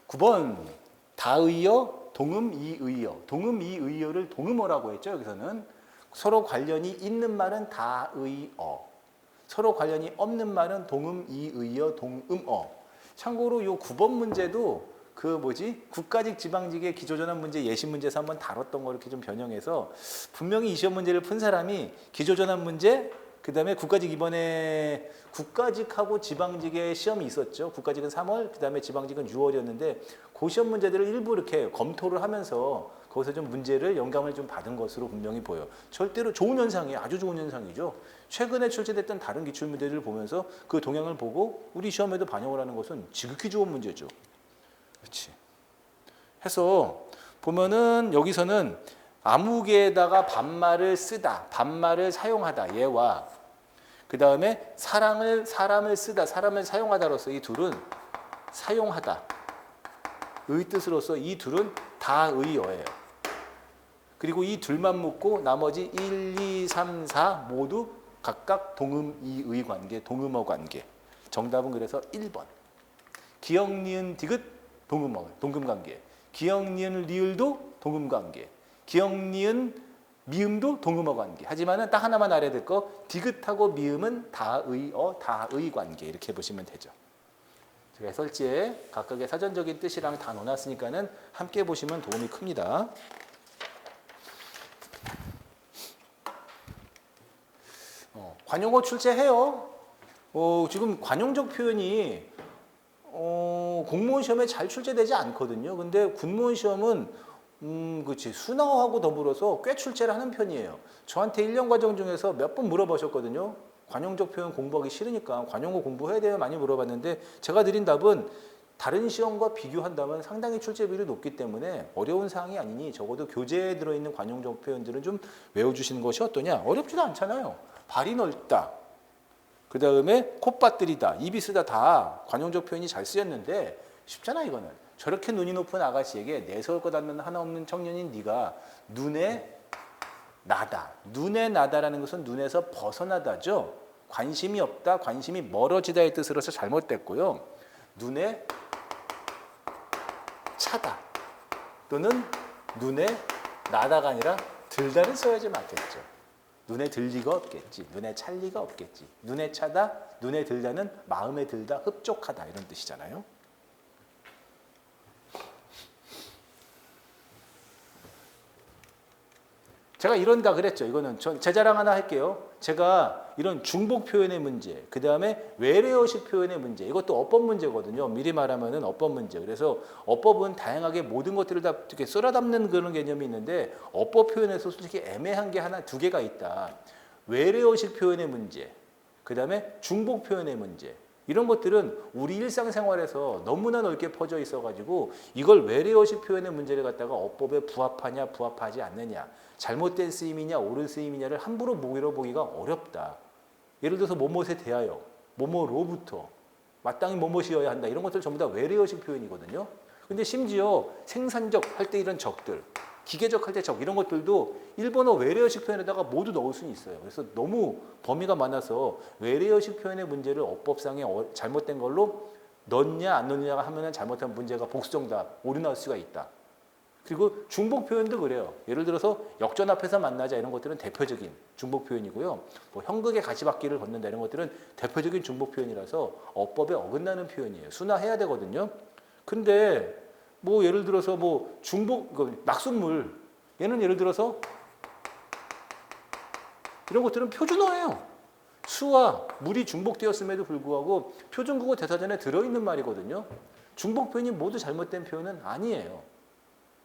9번 다의어, 동음, 이의어. 동음, 이의어를 동음어라고 했죠. 여기서는 서로 관련이 있는 말은 다의어. 서로 관련이 없는 말은 동음, 이의어, 동음어. 참고로 이 9번 문제도 국가직 지방직의 기초전환 문제 예시 문제에서 한번 다뤘던 거 이렇게 좀 변형해서 분명히 이 시험 문제를 푼 사람이 기초전환 문제 그 다음에 국가직 이번에 국가직하고 지방직의 시험이 있었죠. 국가직은 3월, 그 다음에 지방직은 6월이었는데 그 시험 문제들을 일부 이렇게 검토를 하면서 거기서 좀 문제를 영감을 좀 받은 것으로 분명히 보여요. 절대로 좋은 현상이에요. 아주 좋은 현상이죠. 최근에 출제됐던 다른 기출문제들을 보면서 그 동향을 보고 우리 시험에도 반영을 하는 것은 지극히 좋은 문제죠. 그렇지. 해서 보면은 여기서는 암흑에다가 반말을 쓰다, 반말을 사용하다 얘와 그 다음에 사람을 쓰다, 사람을 사용하다로서 이 둘은 사용하다 의 뜻으로서 이 둘은 다의어예요. 그리고 이 둘만 묶고 나머지 1, 2, 3, 4 모두 각각 동음 이의 관계, 동음어 관계. 정답은 그래서 1번. 기역, 니은, 디귿 동음어, 동금 관계. 기역, 니은, 리을도 동음 관계. 기역, 니은, 미음도 동음어 관계. 하지만은 딱 하나만 알아야 될 거, 디귿하고 미음은 다의어, 다의 관계. 이렇게 보시면 되죠. 제가 해설지에 각각의 사전적인 뜻이랑 다 넣어놨으니까는 함께 보시면 도움이 큽니다. 관용어 출제해요. 지금 관용적 표현이 공무원 시험에 잘 출제되지 않거든요. 근데 군무원 시험은 그렇지 순화어하고 더불어서 꽤 출제를 하는 편이에요. 저한테 1년 과정 중에서 몇 번 물어보셨거든요. 관용적 표현 공부하기 싫으니까 관용어 공부해야 돼요 많이 물어봤는데 제가 드린 답은 다른 시험과 비교한다면 상당히 출제비율이 높기 때문에 어려운 사항이 아니니 적어도 교재에 들어있는 관용적 표현들은 좀 외워주시는 것이 어떠냐. 어렵지도 않잖아요. 발이 넓다. 그 다음에 콧바뜨리다. 입이 쓰다 다 관용적 표현이 잘 쓰였는데 쉽잖아 이거는. 저렇게 눈이 높은 아가씨에게 내세울 것 같는 하나 없는 청년인 네가 눈에 나다. 눈에 나다라는 것은 눈에서 벗어나다죠. 관심이 없다, 관심이 멀어지다의 뜻으로서 잘못됐고요. 눈에 차다 또는 눈에 나다가 아니라 들다를 써야지 맞겠죠. 눈에 들 리가 없겠지. 눈에 찰 리가 없겠지. 눈에 차다, 눈에 들다는 마음에 들다, 흡족하다 이런 뜻이잖아요. 제가 이런다 그랬죠. 이거는 제 자랑 하나 할게요. 제가 이런 중복 표현의 문제, 그 다음에 외래어식 표현의 문제, 이것도 어법 문제거든요. 미리 말하면은 어법 문제. 그래서 어법은 다양하게 모든 것들을 다 이렇게 썰어 담는 그런 개념이 있는데 어법 표현에서 솔직히 애매한 게 하나, 두 개가 있다. 외래어식 표현의 문제, 그 다음에 중복 표현의 문제. 이런 것들은 우리 일상생활에서 너무나 넓게 퍼져 있어가지고 이걸 외래어식 표현의 문제를 갖다가 어법에 부합하냐 부합하지 않느냐 잘못된 쓰임이냐 옳은 쓰임이냐를 함부로 물어보기가 어렵다. 예를 들어서 뭐뭇에 대하여, 뭐뭐로부터, 마땅히 뭐뭇이어야 한다. 이런 것들 전부 다 외래어식 표현이거든요. 근데 심지어 생산적 할 때 이런 적들, 기계적 할 때 적 이런 것들도 일본어 외래어식 표현에다가 모두 넣을 수는 있어요. 그래서 너무 범위가 많아서 외래어식 표현의 문제를 어법상에 잘못된 걸로 넣냐 안 넣느냐가 하면은 잘못한 문제가 복수정답, 오류 나올 수가 있다. 그리고 중복 표현도 그래요. 예를 들어서 역전 앞에서 만나자 이런 것들은 대표적인 중복 표현이고요. 뭐 형극의 가시밭길을 걷는다 이런 것들은 대표적인 중복 표현이라서 어법에 어긋나는 표현이에요. 순화해야 되거든요. 근데 뭐 예를 들어서 뭐 중복 낙숫물 얘는 예를 들어서 이런 것들은 표준어예요. 수와 물이 중복되었음에도 불구하고 표준국어 대사전에 들어있는 말이거든요. 중복 표현이 모두 잘못된 표현은 아니에요.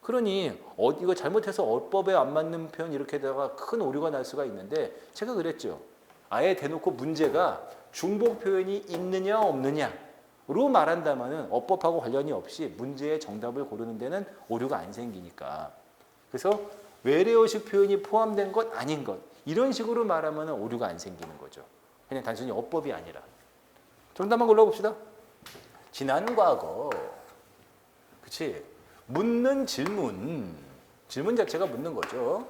그러니 이거 잘못해서 어법에 안 맞는 표현 이렇게다가 큰 오류가 날 수가 있는데 제가 그랬죠. 아예 대놓고 문제가 중복 표현이 있느냐 없느냐로 말한다면은 어법하고 관련이 없이 문제의 정답을 고르는 데는 오류가 안 생기니까. 그래서 외래어식 표현이 포함된 것 아닌 것 이런 식으로 말하면은 오류가 안 생기는 거죠. 그냥 단순히 어법이 아니라. 정답만 골라봅시다. 지난 과거. 그치? 묻는 질문 자체가 묻는 거죠.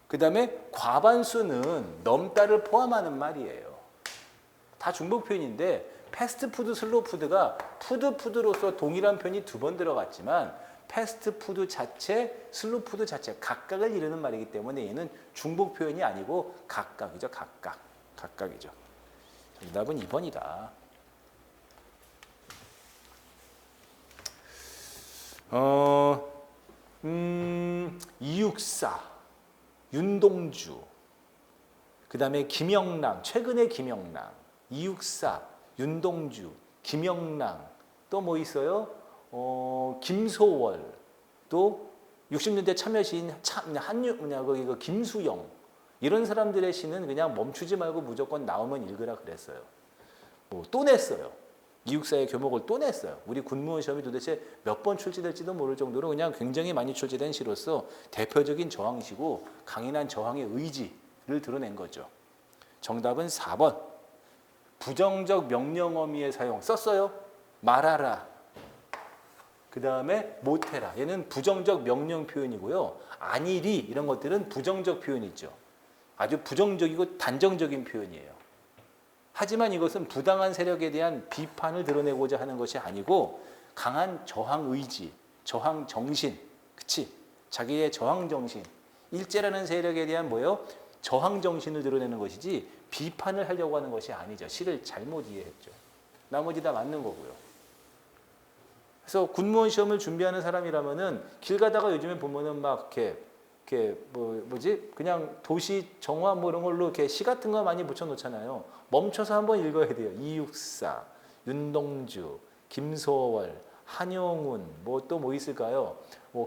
그 다음에 과반수는 넘다를 포함하는 말이에요. 다 중복 표현인데 패스트푸드, 슬로푸드가 푸드로서 동일한 표현이 두 번 들어갔지만 패스트푸드 자체, 슬로푸드 자체 각각을 이루는 말이기 때문에 얘는 중복 표현이 아니고 각각이죠. 각각이죠. 정답은 2번이다. 이육사, 윤동주, 그 다음에 김영랑, 최근의 김영랑, 이육사, 윤동주, 김영랑, 또 뭐 있어요? 김소월, 또 60년대 참여 시인 김수영, 이런 사람들의 시는 그냥 멈추지 말고 무조건 나오면 읽으라 그랬어요. 뭐 또 냈어요. 이육사의 교목을 또 냈어요. 우리 군무원 시험이 도대체 몇 번 출제될지도 모를 정도로 그냥 굉장히 많이 출제된 시로서 대표적인 저항시고 강인한 저항의 의지를 드러낸 거죠. 정답은 4번. 부정적 명령 어미의 사용 썼어요. 말하라. 그 다음에 못해라. 얘는 부정적 명령 표현이고요. 아니리 이런 것들은 부정적 표현이죠. 아주 부정적이고 단정적인 표현이에요. 하지만 이것은 부당한 세력에 대한 비판을 드러내고자 하는 것이 아니고 강한 저항 의지, 저항 정신, 그치? 자기의 저항 정신, 일제라는 세력에 대한 뭐예요? 저항 정신을 드러내는 것이지 비판을 하려고 하는 것이 아니죠. 시를 잘못 이해했죠. 나머지 다 맞는 거고요. 그래서 군무원 시험을 준비하는 사람이라면은 길 가다가 요즘에 보면은 막 이렇게 뭐지? 그냥 도시 정화 뭐 이런 걸로 이렇게 시 같은 거 많이 붙여 놓잖아요. 멈춰서 한번 읽어야 돼요. 이육사, 윤동주, 김소월, 한용운, 뭐 또 뭐 있을까요?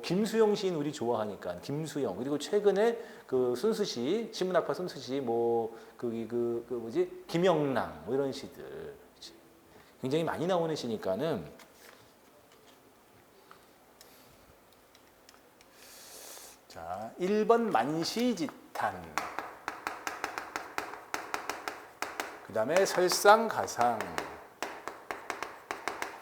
김수영 시인 우리 좋아하니까 김수영, 그리고 최근에 그 순수시 신문학파 순수시 뭐지 김영랑 뭐 이런 시들 굉장히 많이 나오는 시니까는 자 1번 만시지탄, 그 다음에 설상가상.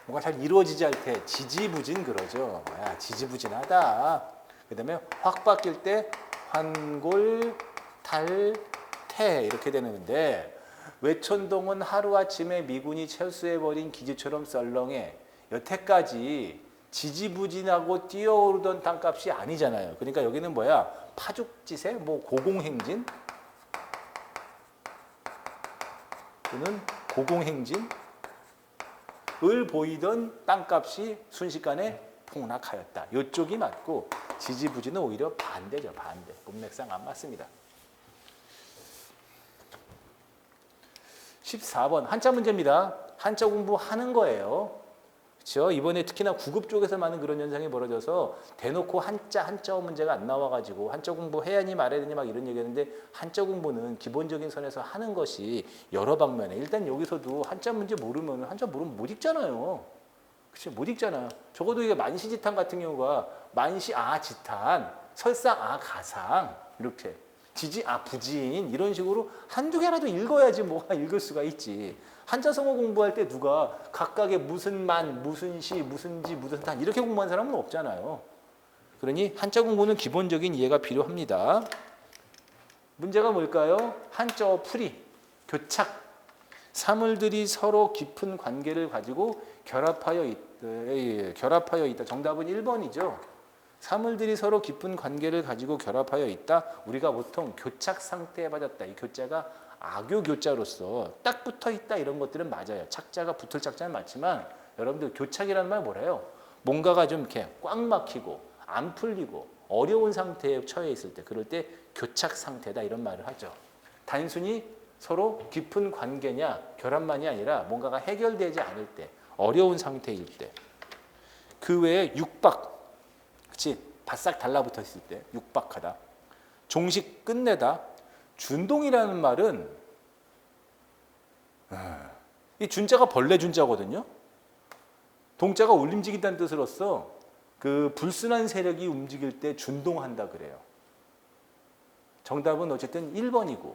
뭔가 잘 이루어지지 않을 때 지지부진 그러죠. 야, 지지부진하다. 그 다음에 확 바뀔 때 환골탈태 이렇게 되는데 외촌동은 하루아침에 미군이 철수해버린 기지처럼 썰렁해. 여태까지 지지부진하고 뛰어오르던 땅값이 아니잖아요. 그러니까 여기는 뭐야? 파죽지세? 뭐 고공행진? 또는 고공행진? 을 보이던 땅값이 순식간에 폭락하였다. 이쪽이 맞고 지지부진은 오히려 반대죠. 반대. 문맥상 안 맞습니다. 14번 한자 문제입니다. 한자 공부하는 거예요. 그렇죠? 이번에 특히나 구급 쪽에서 많은 그런 현상이 벌어져서 대놓고 한자어 문제가 안 나와가지고 한자 공부해야 하니 말아야 되니 막 이런 얘기했는데 한자 공부는 기본적인 선에서 하는 것이 여러 방면에 일단 여기서도 한자 문제 모르면 한자 모르면 못 읽잖아요. 그렇죠? 못 읽잖아요. 적어도 이게 만시지탄 같은 경우가 만시아지탄, 설상아가상 이렇게 지지아부진 이런 식으로 한두 개라도 읽어야지 뭐가 읽을 수가 있지. 한자성어 공부할 때 누가 각각의 무슨 만, 무슨 시, 무슨 지, 무슨 탄 이렇게 공부한 사람은 없잖아요. 그러니 한자 공부는 기본적인 이해가 필요합니다. 문제가 뭘까요? 한자어 풀이, 교착. 사물들이 서로 깊은 관계를 가지고 결합하여 있다. 정답은 1번이죠. 사물들이 서로 깊은 관계를 가지고 결합하여 있다. 우리가 보통 교착 상태에 빠졌다. 이 교자가 악교 교자로서 딱 붙어 있다 이런 것들은 맞아요. 착자가 붙을 착자는 맞지만 여러분들 교착이라는 말 뭐래요? 뭔가가 좀 이렇게 꽉 막히고 안 풀리고 어려운 상태에 처해 있을 때 그럴 때 교착 상태다 이런 말을 하죠. 단순히 서로 깊은 관계냐 결합만이 아니라 뭔가가 해결되지 않을 때 어려운 상태일 때 그 외에 육박 그치 바싹 달라붙어 있을 때 육박하다. 종식 끝내다. 준동이라는 말은 이 준자가 벌레 준자거든요. 동자가 울림직이다는 뜻으로서 그 불순한 세력이 움직일 때 준동한다 그래요. 정답은 어쨌든 1번이고.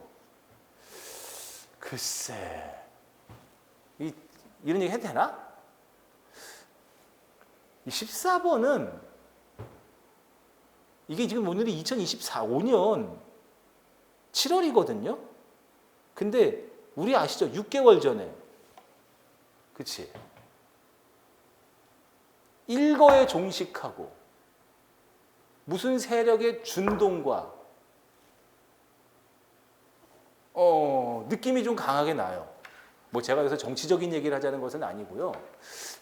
글쎄 이런 얘기 해도 되나? 이 14번은 이게 지금 오늘이 2024년 7월이거든요. 근데 우리 아시죠? 6개월 전에. 그치? 일거에 종식하고 무슨 세력의 준동과 느낌이 좀 강하게 나요. 뭐 제가 여기서 정치적인 얘기를 하자는 것은 아니고요.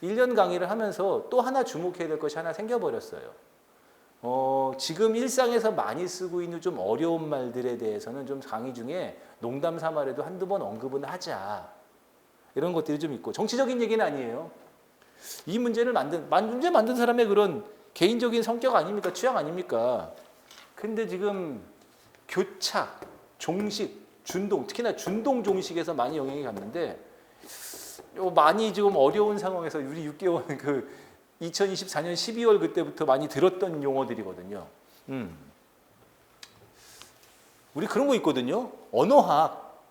1년 강의를 하면서 또 하나 주목해야 될 것이 하나 생겨버렸어요. 지금 일상에서 많이 쓰고 있는 좀 어려운 말들에 대해서는 좀 강의 중에 농담 삼아라도 한두 번 언급은 하자. 이런 것들이 좀 있고 정치적인 얘기는 아니에요. 이 문제 만든 사람의 그런 개인적인 성격 아닙니까? 취향 아닙니까? 근데 지금 교착, 종식, 준동, 특히나 준동 종식에서 많이 영향이 갔는데 많이 지금 어려운 상황에서 우리 6개월 2024년 12월 그때부터 많이 들었던 용어들이거든요. 우리 그런 거 있거든요. 언어학,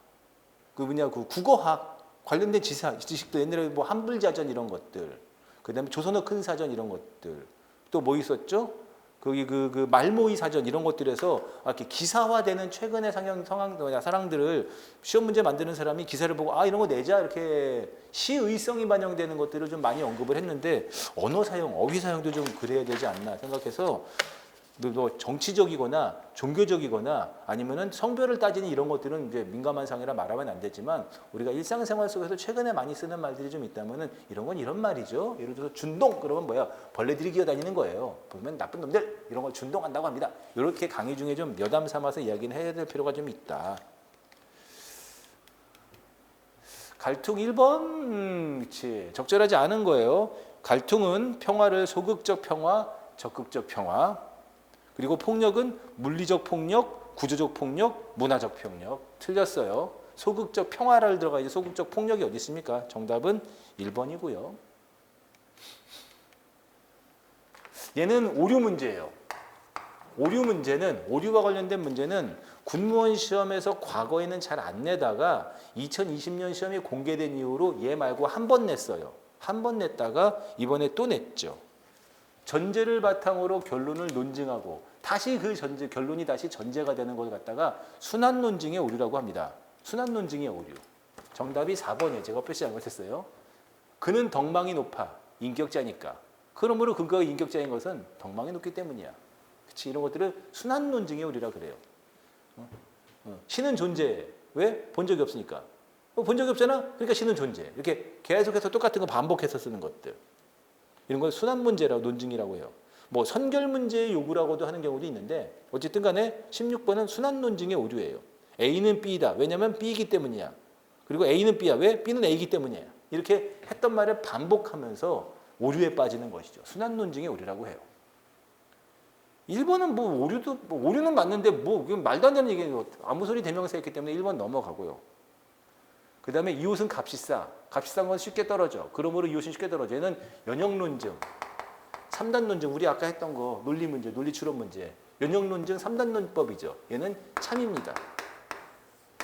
그 국어학 관련된 지식도 옛날에 뭐 한불자전 이런 것들, 그다음에 조선어 큰 사전 이런 것들, 또 뭐 있었죠? 거기 그 말모의 사전 이런 것들에서 이렇게 기사화되는 최근의 상황들을 시험 문제 만드는 사람이 기사를 보고 이런 거 내자 이렇게 시의성이 반영되는 것들을 좀 많이 언급을 했는데 언어 사용, 어휘 사용도 좀 그래야 되지 않나 생각해서 뭐 정치적이거나 종교적이거나 아니면은 성별을 따지는 이런 것들은 이제 민감한 상이라 말하면 안 되지만 우리가 일상생활 속에서 최근에 많이 쓰는 말들이 좀 있다면은 이런 건 이런 말이죠. 예를 들어서 준동 그러면 뭐야? 벌레들이 기어다니는 거예요. 보면 나쁜 놈들 이런 걸 준동한다고 합니다. 이렇게 강의 중에 좀 여담 삼아서 이야기는 해야 될 필요가 좀 있다. 갈퉁 1번 그치 적절하지 않은 거예요. 갈퉁은 평화를 소극적 평화, 적극적 평화 그리고 폭력은 물리적 폭력, 구조적 폭력, 문화적 폭력. 틀렸어요. 소극적 평화를 들어가야지 소극적 폭력이 어디 있습니까? 정답은 1번이고요. 얘는 오류 문제예요. 오류와 관련된 문제는 군무원 시험에서 과거에는 잘 안 내다가 2020년 시험이 공개된 이후로 얘 말고 한 번 냈어요. 한 번 냈다가 이번에 또 냈죠. 전제를 바탕으로 결론을 논증하고 다시 그 결론이 다시 전제가 되는 걸 갖다가 순환 논증의 오류라고 합니다. 순환 논증의 오류. 정답이 4번이에요. 제가 표시 잘못했어요. 그는 덕망이 높아. 인격자니까. 그러므로 그가 인격자인 것은 덕망이 높기 때문이야. 그치? 이런 것들을 순환 논증의 오류라 그래요. 신은 존재해. 왜? 본 적이 없으니까. 본 적이 없잖아? 그러니까 신은 존재해. 이렇게 계속해서 똑같은 거 반복해서 쓰는 것들. 이런 걸 순환 문제라고 논증이라고 해요. 뭐 선결 문제의 요구라고도 하는 경우도 있는데 어쨌든 간에 16번은 순환 논증의 오류예요. A는 B다. 왜냐하면 B이기 때문이야. 그리고 A는 B야. 왜? B는 A이기 때문이야. 이렇게 했던 말을 반복하면서 오류에 빠지는 것이죠. 순환 논증의 오류라고 해요. 1번은 뭐 오류는 맞는데 뭐 말도 안 되는 얘기예요. 아무 소리 대명사 했기 때문에 1번 넘어가고요. 그 다음에 이웃은 값이 싸. 값이 싼 건 쉽게 떨어져. 그러므로 이웃은 쉽게 떨어져. 얘는 연역논증, 3단 논증. 우리 아까 했던 거 논리 문제, 논리 추론 문제. 연역논증 3단 논법이죠. 얘는 참입니다.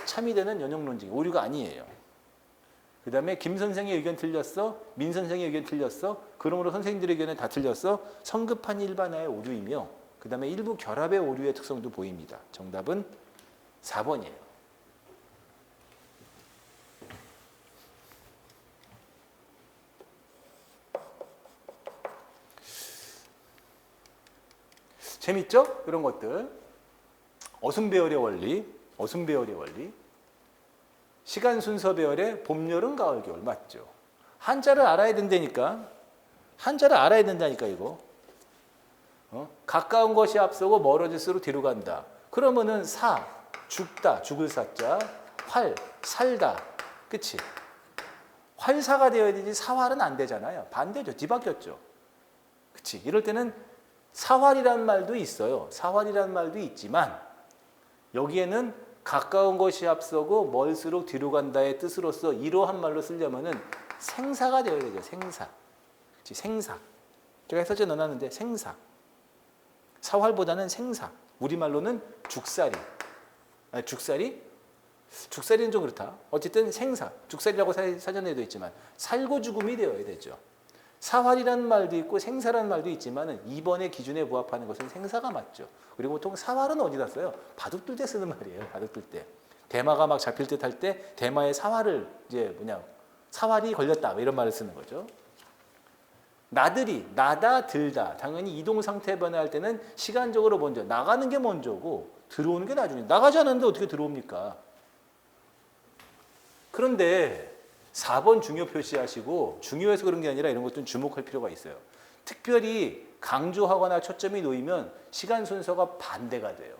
참이 되는 연역논증. 오류가 아니에요. 그 다음에 김 선생의 의견 틀렸어. 민 선생의 의견 틀렸어. 그러므로 선생님들의 의견은 다 틀렸어. 성급한 일반화의 오류이며 그 다음에 일부 결합의 오류의 특성도 보입니다. 정답은 4번이에요. 재밌죠? 이런 것들. 어순배열의 원리. 시간 순서 배열의 봄, 여름, 가을, 겨울. 맞죠? 한자를 알아야 된다니까. 이거. 가까운 것이 앞서고 멀어질수록 뒤로 간다. 그러면은 죽다, 죽을 사자, 살다. 그치? 활사가 되어야 되지 사활은 안 되잖아요. 반대죠. 뒤바뀌었죠. 그치? 이럴 때는 사활이라는 말도 있어요. 사활이라는 말도 있지만 여기에는 가까운 것이 앞서고 멀수록 뒤로 간다의 뜻으로서 이러한 말로 쓰려면은 생사가 되어야 되죠. 생사. 그치? 생사. 제가 해설지에 넣어놨는데 생사. 사활보다는 생사. 우리말로는 죽살이. 아니, 죽살이는 좀 그렇다. 어쨌든 생사. 죽살이라고 사전에도 있지만 살고 죽음이 되어야 되죠. 사활이라는 말도 있고 생사라는 말도 있지만 2번의 기준에 부합하는 것은 생사가 맞죠. 그리고 보통 사활은 어디다 써요? 바둑 둘 때 쓰는 말이에요. 바둑 둘 때. 대마가 막 잡힐 듯 할 때 대마의 사활을 사활이 걸렸다 이런 말을 쓰는 거죠. 나들이, 나다, 들다. 당연히 이동 상태 변화할 때는 시간적으로 먼저 나가는 게 먼저고 들어오는 게 나중에. 나가지 않았는데 어떻게 들어옵니까? 그런데 4번 중요 표시하시고 중요해서 그런 게 아니라 이런 것들은 주목할 필요가 있어요. 특별히 강조하거나 초점이 놓이면 시간 순서가 반대가 돼요.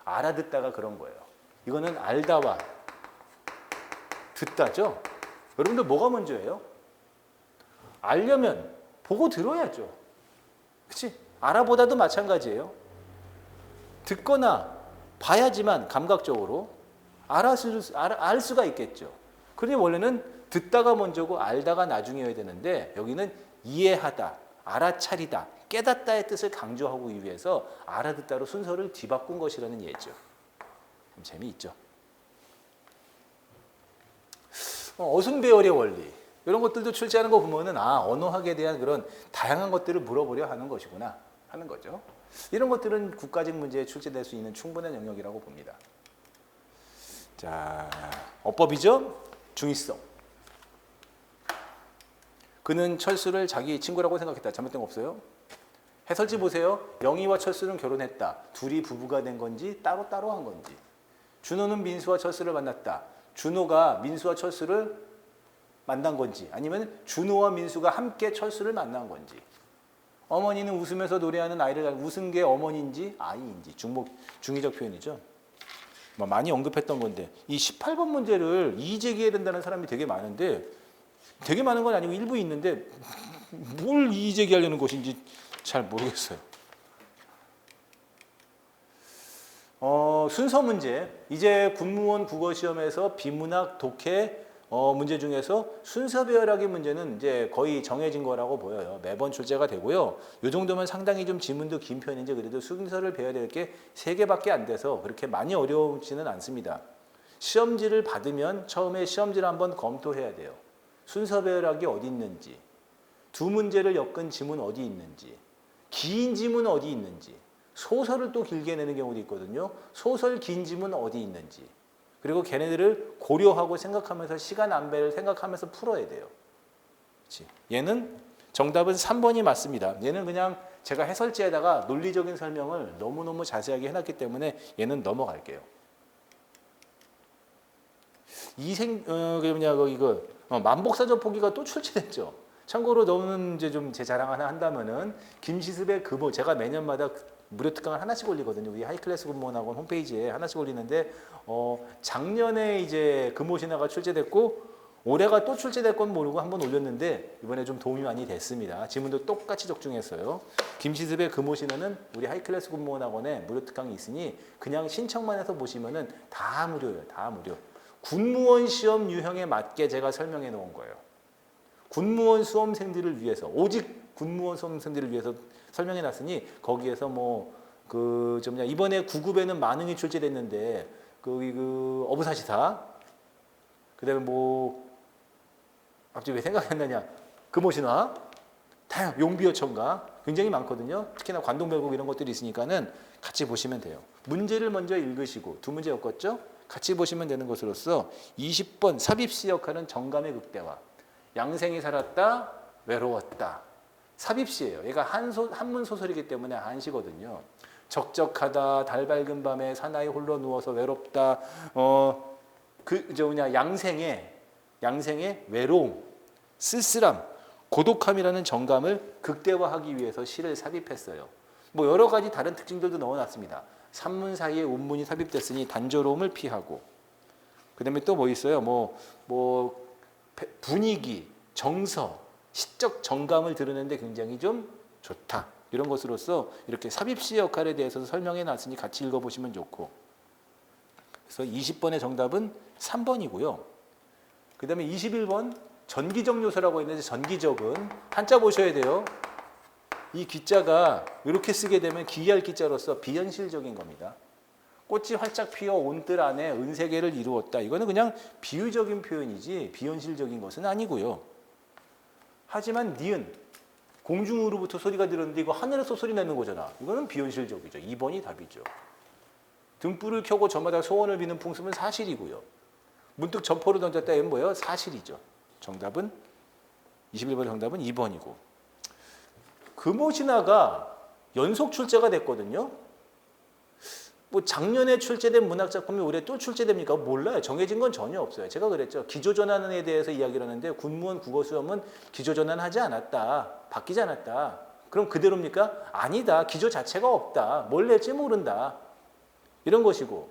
알아듣다가 그런 거예요. 이거는 알다와 듣다죠. 여러분들 뭐가 먼저예요? 알려면 보고 들어야죠. 그치? 알아보다도 마찬가지예요. 듣거나 봐야지만 감각적으로 알 수가 있겠죠. 그러니 원래는 듣다가 먼저고 알다가 나중이어야 되는데 여기는 이해하다, 알아차리다, 깨닫다의 뜻을 강조하기 위해서 알아듣다로 순서를 뒤바꾼 것이라는 예죠. 좀 재미있죠. 어순배열의 원리 이런 것들도 출제하는 거 보면은 언어학에 대한 그런 다양한 것들을 물어보려 하는 것이구나 하는 거죠. 이런 것들은 국가직 문제에 출제될 수 있는 충분한 영역이라고 봅니다. 자, 어법이죠. 중의성. 그는 철수를 자기 친구라고 생각했다. 잘못된 거 없어요? 해설지 보세요. 영희와 철수는 결혼했다. 둘이 부부가 된 건지 따로따로 한 건지. 준호는 민수와 철수를 만났다. 준호가 민수와 철수를 만난 건지 아니면 준호와 민수가 함께 철수를 만난 건지. 어머니는 웃으면서 노래하는 아이를 웃은 게 어머니인지 아이인지 중의적 표현이죠. 많이 언급했던 건데 이 18번 문제를 이의제기해야 된다는 사람이 되게 많은데 되게 많은 건 아니고 일부 있는데 뭘 이의제기하려는 것인지 잘 모르겠어요. 순서 문제. 이제 군무원 국어시험에서 비문학, 독해 문제 중에서 순서 배열하기 문제는 이제 거의 정해진 거라고 보여요. 매번 출제가 되고요. 이 정도면 상당히 좀 지문도 긴 편인지 그래도 순서를 배워야 될 게 3개밖에 안 돼서 그렇게 많이 어려우지는 않습니다. 시험지를 받으면 처음에 시험지를 한번 검토해야 돼요. 순서 배열하기 어디 있는지, 두 문제를 엮은 지문 어디 있는지, 긴 지문 어디 있는지, 소설을 또 길게 내는 경우도 있거든요. 소설 긴 지문 어디 있는지. 그리고 걔네들을 고려하고 생각하면서 시간 안배를 생각하면서 풀어야 돼요. 그렇지. 얘는 정답은 3번이 맞습니다. 얘는 그냥 제가 해설지에다가 논리적인 설명을 너무너무 자세하게 해놨기 때문에 얘는 넘어갈게요. 만복사전 포기가 또 출제됐죠. 참고로 너는 이제 좀 제 자랑 하나 한다면은 김시습의 금호 제가 매년마다 무료 특강을 하나씩 올리거든요. 우리 하이클래스 군무원학원 홈페이지에 하나씩 올리는데 작년에 이제 금호신화가 출제됐고 올해가 또 출제될 건 모르고 한번 올렸는데 이번에 좀 도움이 많이 됐습니다. 지문도 똑같이 적중했어요. 김시습의 금호신화는 우리 하이클래스 군무원학원에 무료 특강이 있으니 그냥 신청만 해서 보시면은 다 무료예요. 다 무료. 군무원 시험 유형에 맞게 제가 설명해 놓은 거예요. 군무원 수험생들을 위해서 오직 군무원 수험생들을 위해서 설명해 놨으니 거기에서 이번에 9급에는 만능이 출제됐는데 어부사시사 그다음에 갑자기 왜 생각이 안 나냐 금호신화 다양 용비어천가 굉장히 많거든요. 특히나 관동별곡 이런 것들이 있으니까는 같이 보시면 돼요. 문제를 먼저 읽으시고 두 문제 엮었죠? 같이 보시면 되는 것으로서 20번 삽입시 역할은 정감의 극대화. 양생이 살았다, 외로웠다. 삽입시예요. 얘가 한문 소설이기 때문에 한시거든요. 적적하다, 달 밝은 밤에 사나이 홀로 누워서 외롭다. 양생의 외로움, 쓸쓸함, 고독함이라는 정감을 극대화하기 위해서 시를 삽입했어요. 여러 가지 다른 특징들도 넣어놨습니다. 산문 사이에 운문이 삽입됐으니 단조로움을 피하고. 그다음에 또 뭐 있어요? 분위기, 정서, 시적 정감을 드러내는데 굉장히 좀 좋다. 이런 것으로서 이렇게 삽입시 역할에 대해서 설명해 놨으니 같이 읽어보시면 좋고. 그래서 20번의 정답은 3번이고요. 그 다음에 21번 전기적 요소라고 있는데 전기적은 한자 보셔야 돼요. 이 기자가 이렇게 쓰게 되면 기이할 기자로서 비현실적인 겁니다. 꽃이 활짝 피어 온뜰 안에 은세계를 이루었다. 이거는 그냥 비유적인 표현이지 비현실적인 것은 아니고요. 하지만 니은, 공중으로부터 소리가 들었는데 이거 하늘에서 소리 내는 거잖아. 이거는 비현실적이죠. 2번이 답이죠. 등불을 켜고 저마다 소원을 비는 풍습은 사실이고요. 문득 점포를 던졌다. 이건 뭐예요? 사실이죠. 정답은 21번 정답은 2번이고. 금오신화가 연속 출제가 됐거든요. 작년에 출제된 문학작품이 올해 또 출제됩니까? 몰라요. 정해진 건 전혀 없어요. 제가 그랬죠. 기조전환에 대해서 이야기를 하는데 군무원 국어수험은 기조전환하지 않았다. 바뀌지 않았다. 그럼 그대로입니까? 아니다. 기조 자체가 없다. 뭘 낼지 모른다. 이런 것이고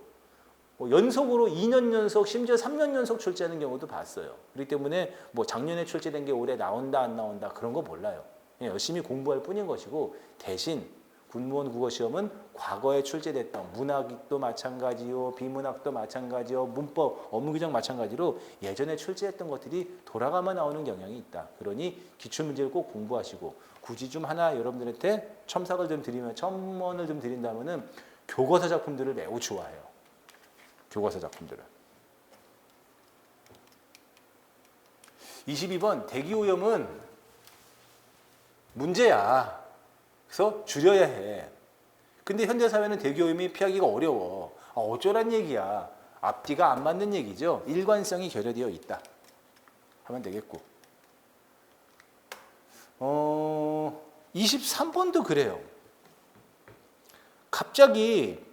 연속으로 2년 연속 심지어 3년 연속 출제하는 경우도 봤어요. 그렇기 때문에 작년에 출제된 게 올해 나온다 안 나온다 그런 거 몰라요. 그냥 열심히 공부할 뿐인 것이고 대신 군무원 국어시험은 과거에 출제됐던 문학도 마찬가지요, 비문학도 마찬가지요, 문법, 업무규정 마찬가지로 예전에 출제했던 것들이 돌아가며 나오는 경향이 있다. 그러니 기출문제를 꼭 공부하시고 굳이 좀 하나 여러분들한테 첨삭을 좀 드리면, 첨언을 좀 드린다면은 교과서 작품들을 매우 좋아해요. 교과서 작품들을. 22번 대기오염은 문제야. 그래서 줄여야 해. 근데 현대사회는 대기오염이 피하기가 어려워. 어쩌란 얘기야. 앞뒤가 안 맞는 얘기죠. 일관성이 결여되어 있다 하면 되겠고. 23번도 그래요. 갑자기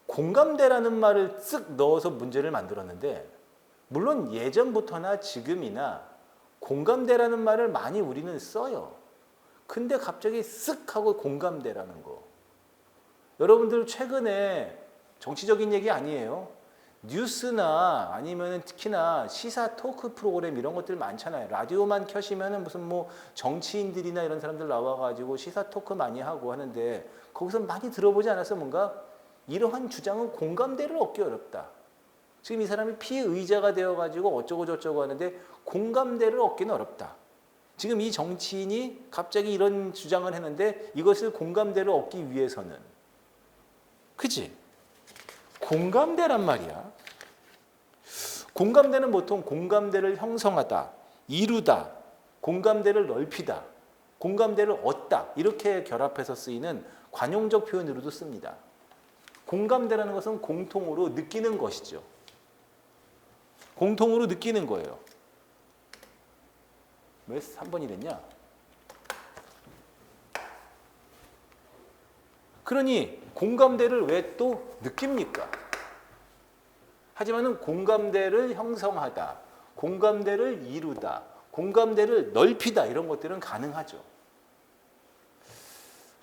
공감대라는 말을 쓱 넣어서 문제를 만들었는데, 물론 예전부터나 지금이나 공감대라는 말을 많이 우리는 써요. 근데 갑자기 쓱 하고 공감대라는 거. 여러분들 최근에 정치적인 얘기 아니에요. 뉴스나 아니면 특히나 시사 토크 프로그램 이런 것들 많잖아요. 라디오만 켜시면은 무슨 뭐 정치인들이나 이런 사람들 나와가지고 시사 토크 많이 하고 하는데, 거기서 많이 들어보지 않았어? 뭔가 이러한 주장은 공감대를 얻기 어렵다. 지금 이 사람이 피의자가 되어가지고 어쩌고 저쩌고 하는데 공감대를 얻기는 어렵다. 지금 이 정치인이 갑자기 이런 주장을 했는데 이것을 공감대를 얻기 위해서는, 그치? 공감대란 말이야. 공감대는 보통 공감대를 형성하다, 이루다, 공감대를 넓히다, 공감대를 얻다, 이렇게 결합해서 쓰이는 관용적 표현으로도 씁니다. 공감대라는 것은 공통으로 느끼는 것이죠. 공통으로 느끼는 거예요. 왜 3번이 됐냐? 그러니 공감대를 왜 또 느낍니까? 하지만은 공감대를 형성하다, 공감대를 이루다, 공감대를 넓히다, 이런 것들은 가능하죠.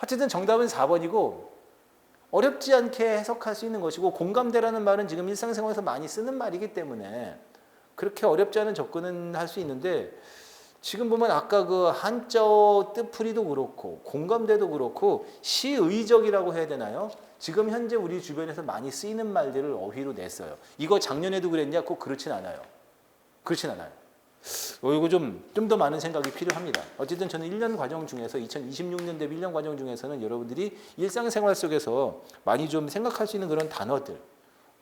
어쨌든 정답은 4번이고 어렵지 않게 해석할 수 있는 것이고, 공감대라는 말은 지금 일상생활에서 많이 쓰는 말이기 때문에 그렇게 어렵지 않은 접근은 할 수 있는데, 지금 보면 아까 그 한자어 뜻풀이도 그렇고 공감대도 그렇고 시의적이라고 해야 되나요? 지금 현재 우리 주변에서 많이 쓰이는 말들을 어휘로 냈어요. 이거 작년에도 그랬냐? 꼭 그렇진 않아요. 그렇진 않아요. 이거 좀 더 많은 생각이 필요합니다. 어쨌든 저는 1년 과정 중에서 2026년 대비 1년 과정 중에서는 여러분들이 일상생활 속에서 많이 좀 생각할 수 있는 그런 단어들,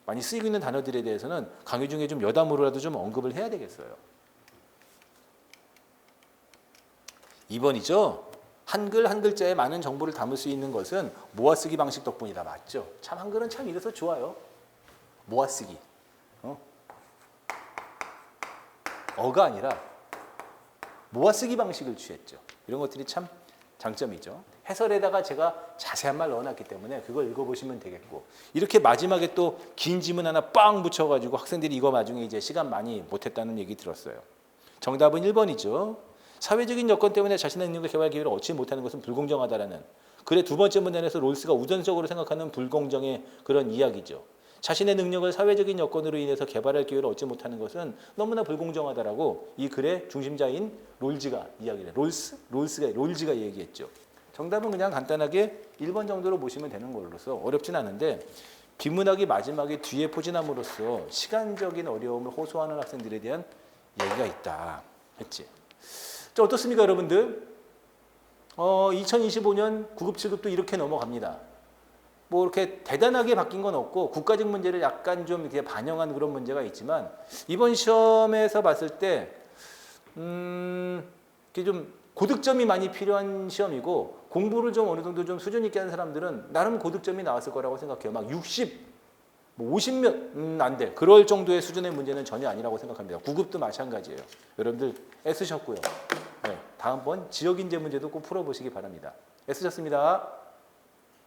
많이 쓰이고 있는 단어들에 대해서는 강의 중에 좀 여담으로라도 좀 언급을 해야 되겠어요. 2번이죠. 한글 한 글자에 많은 정보를 담을 수 있는 것은 모아쓰기 방식 덕분이다. 맞죠? 참 한글은 참 이래서 좋아요. 모아쓰기. 어가 아니라 모아쓰기 방식을 취했죠. 이런 것들이 참 장점이죠. 해설에다가 제가 자세한 말 넣어놨기 때문에 그걸 읽어보시면 되겠고, 이렇게 마지막에 또 긴 지문 하나 빵 붙여가지고 학생들이 이거 나중에 이제 시간 많이 못했다는 얘기 들었어요. 정답은 1번이죠. 사회적인 여건 때문에 자신의 능력과 개발 기회를 얻지 못하는 것은 불공정하다라는, 그래 두 번째 문단에서 롤스가 우선적으로 생각하는 불공정의 그런 이야기죠. 자신의 능력을 사회적인 여건으로 인해서 개발할 기회를 얻지 못하는 것은 너무나 불공정하다라고 이 글의 중심자인 롤즈가 이야기를, 롤즈가 얘기했죠. 정답은 그냥 간단하게 1번 정도로 보시면 되는 걸로서 어렵진 않은데, 비문학이 마지막에 뒤에 포진함으로써 시간적인 어려움을 호소하는 학생들에 대한 얘기가 있다 했지. 자, 어떻습니까 여러분들? 2025년 9급 7급도 이렇게 넘어갑니다. 뭐 이렇게 대단하게 바뀐 건 없고 국가적 문제를 약간 좀 이렇게 반영한 그런 문제가 있지만, 이번 시험에서 봤을 때 이렇게 좀 고득점이 많이 필요한 시험이고, 공부를 좀 어느 정도 좀 수준 있게 하는 사람들은 나름 고득점이 나왔을 거라고 생각해요. 막 60, 뭐 50몇 안 돼. 그럴 정도의 수준의 문제는 전혀 아니라고 생각합니다. 9급도 마찬가지예요. 여러분들 애쓰셨고요. 네, 다음번 지역인재 문제도 꼭 풀어보시기 바랍니다. 애쓰셨습니다.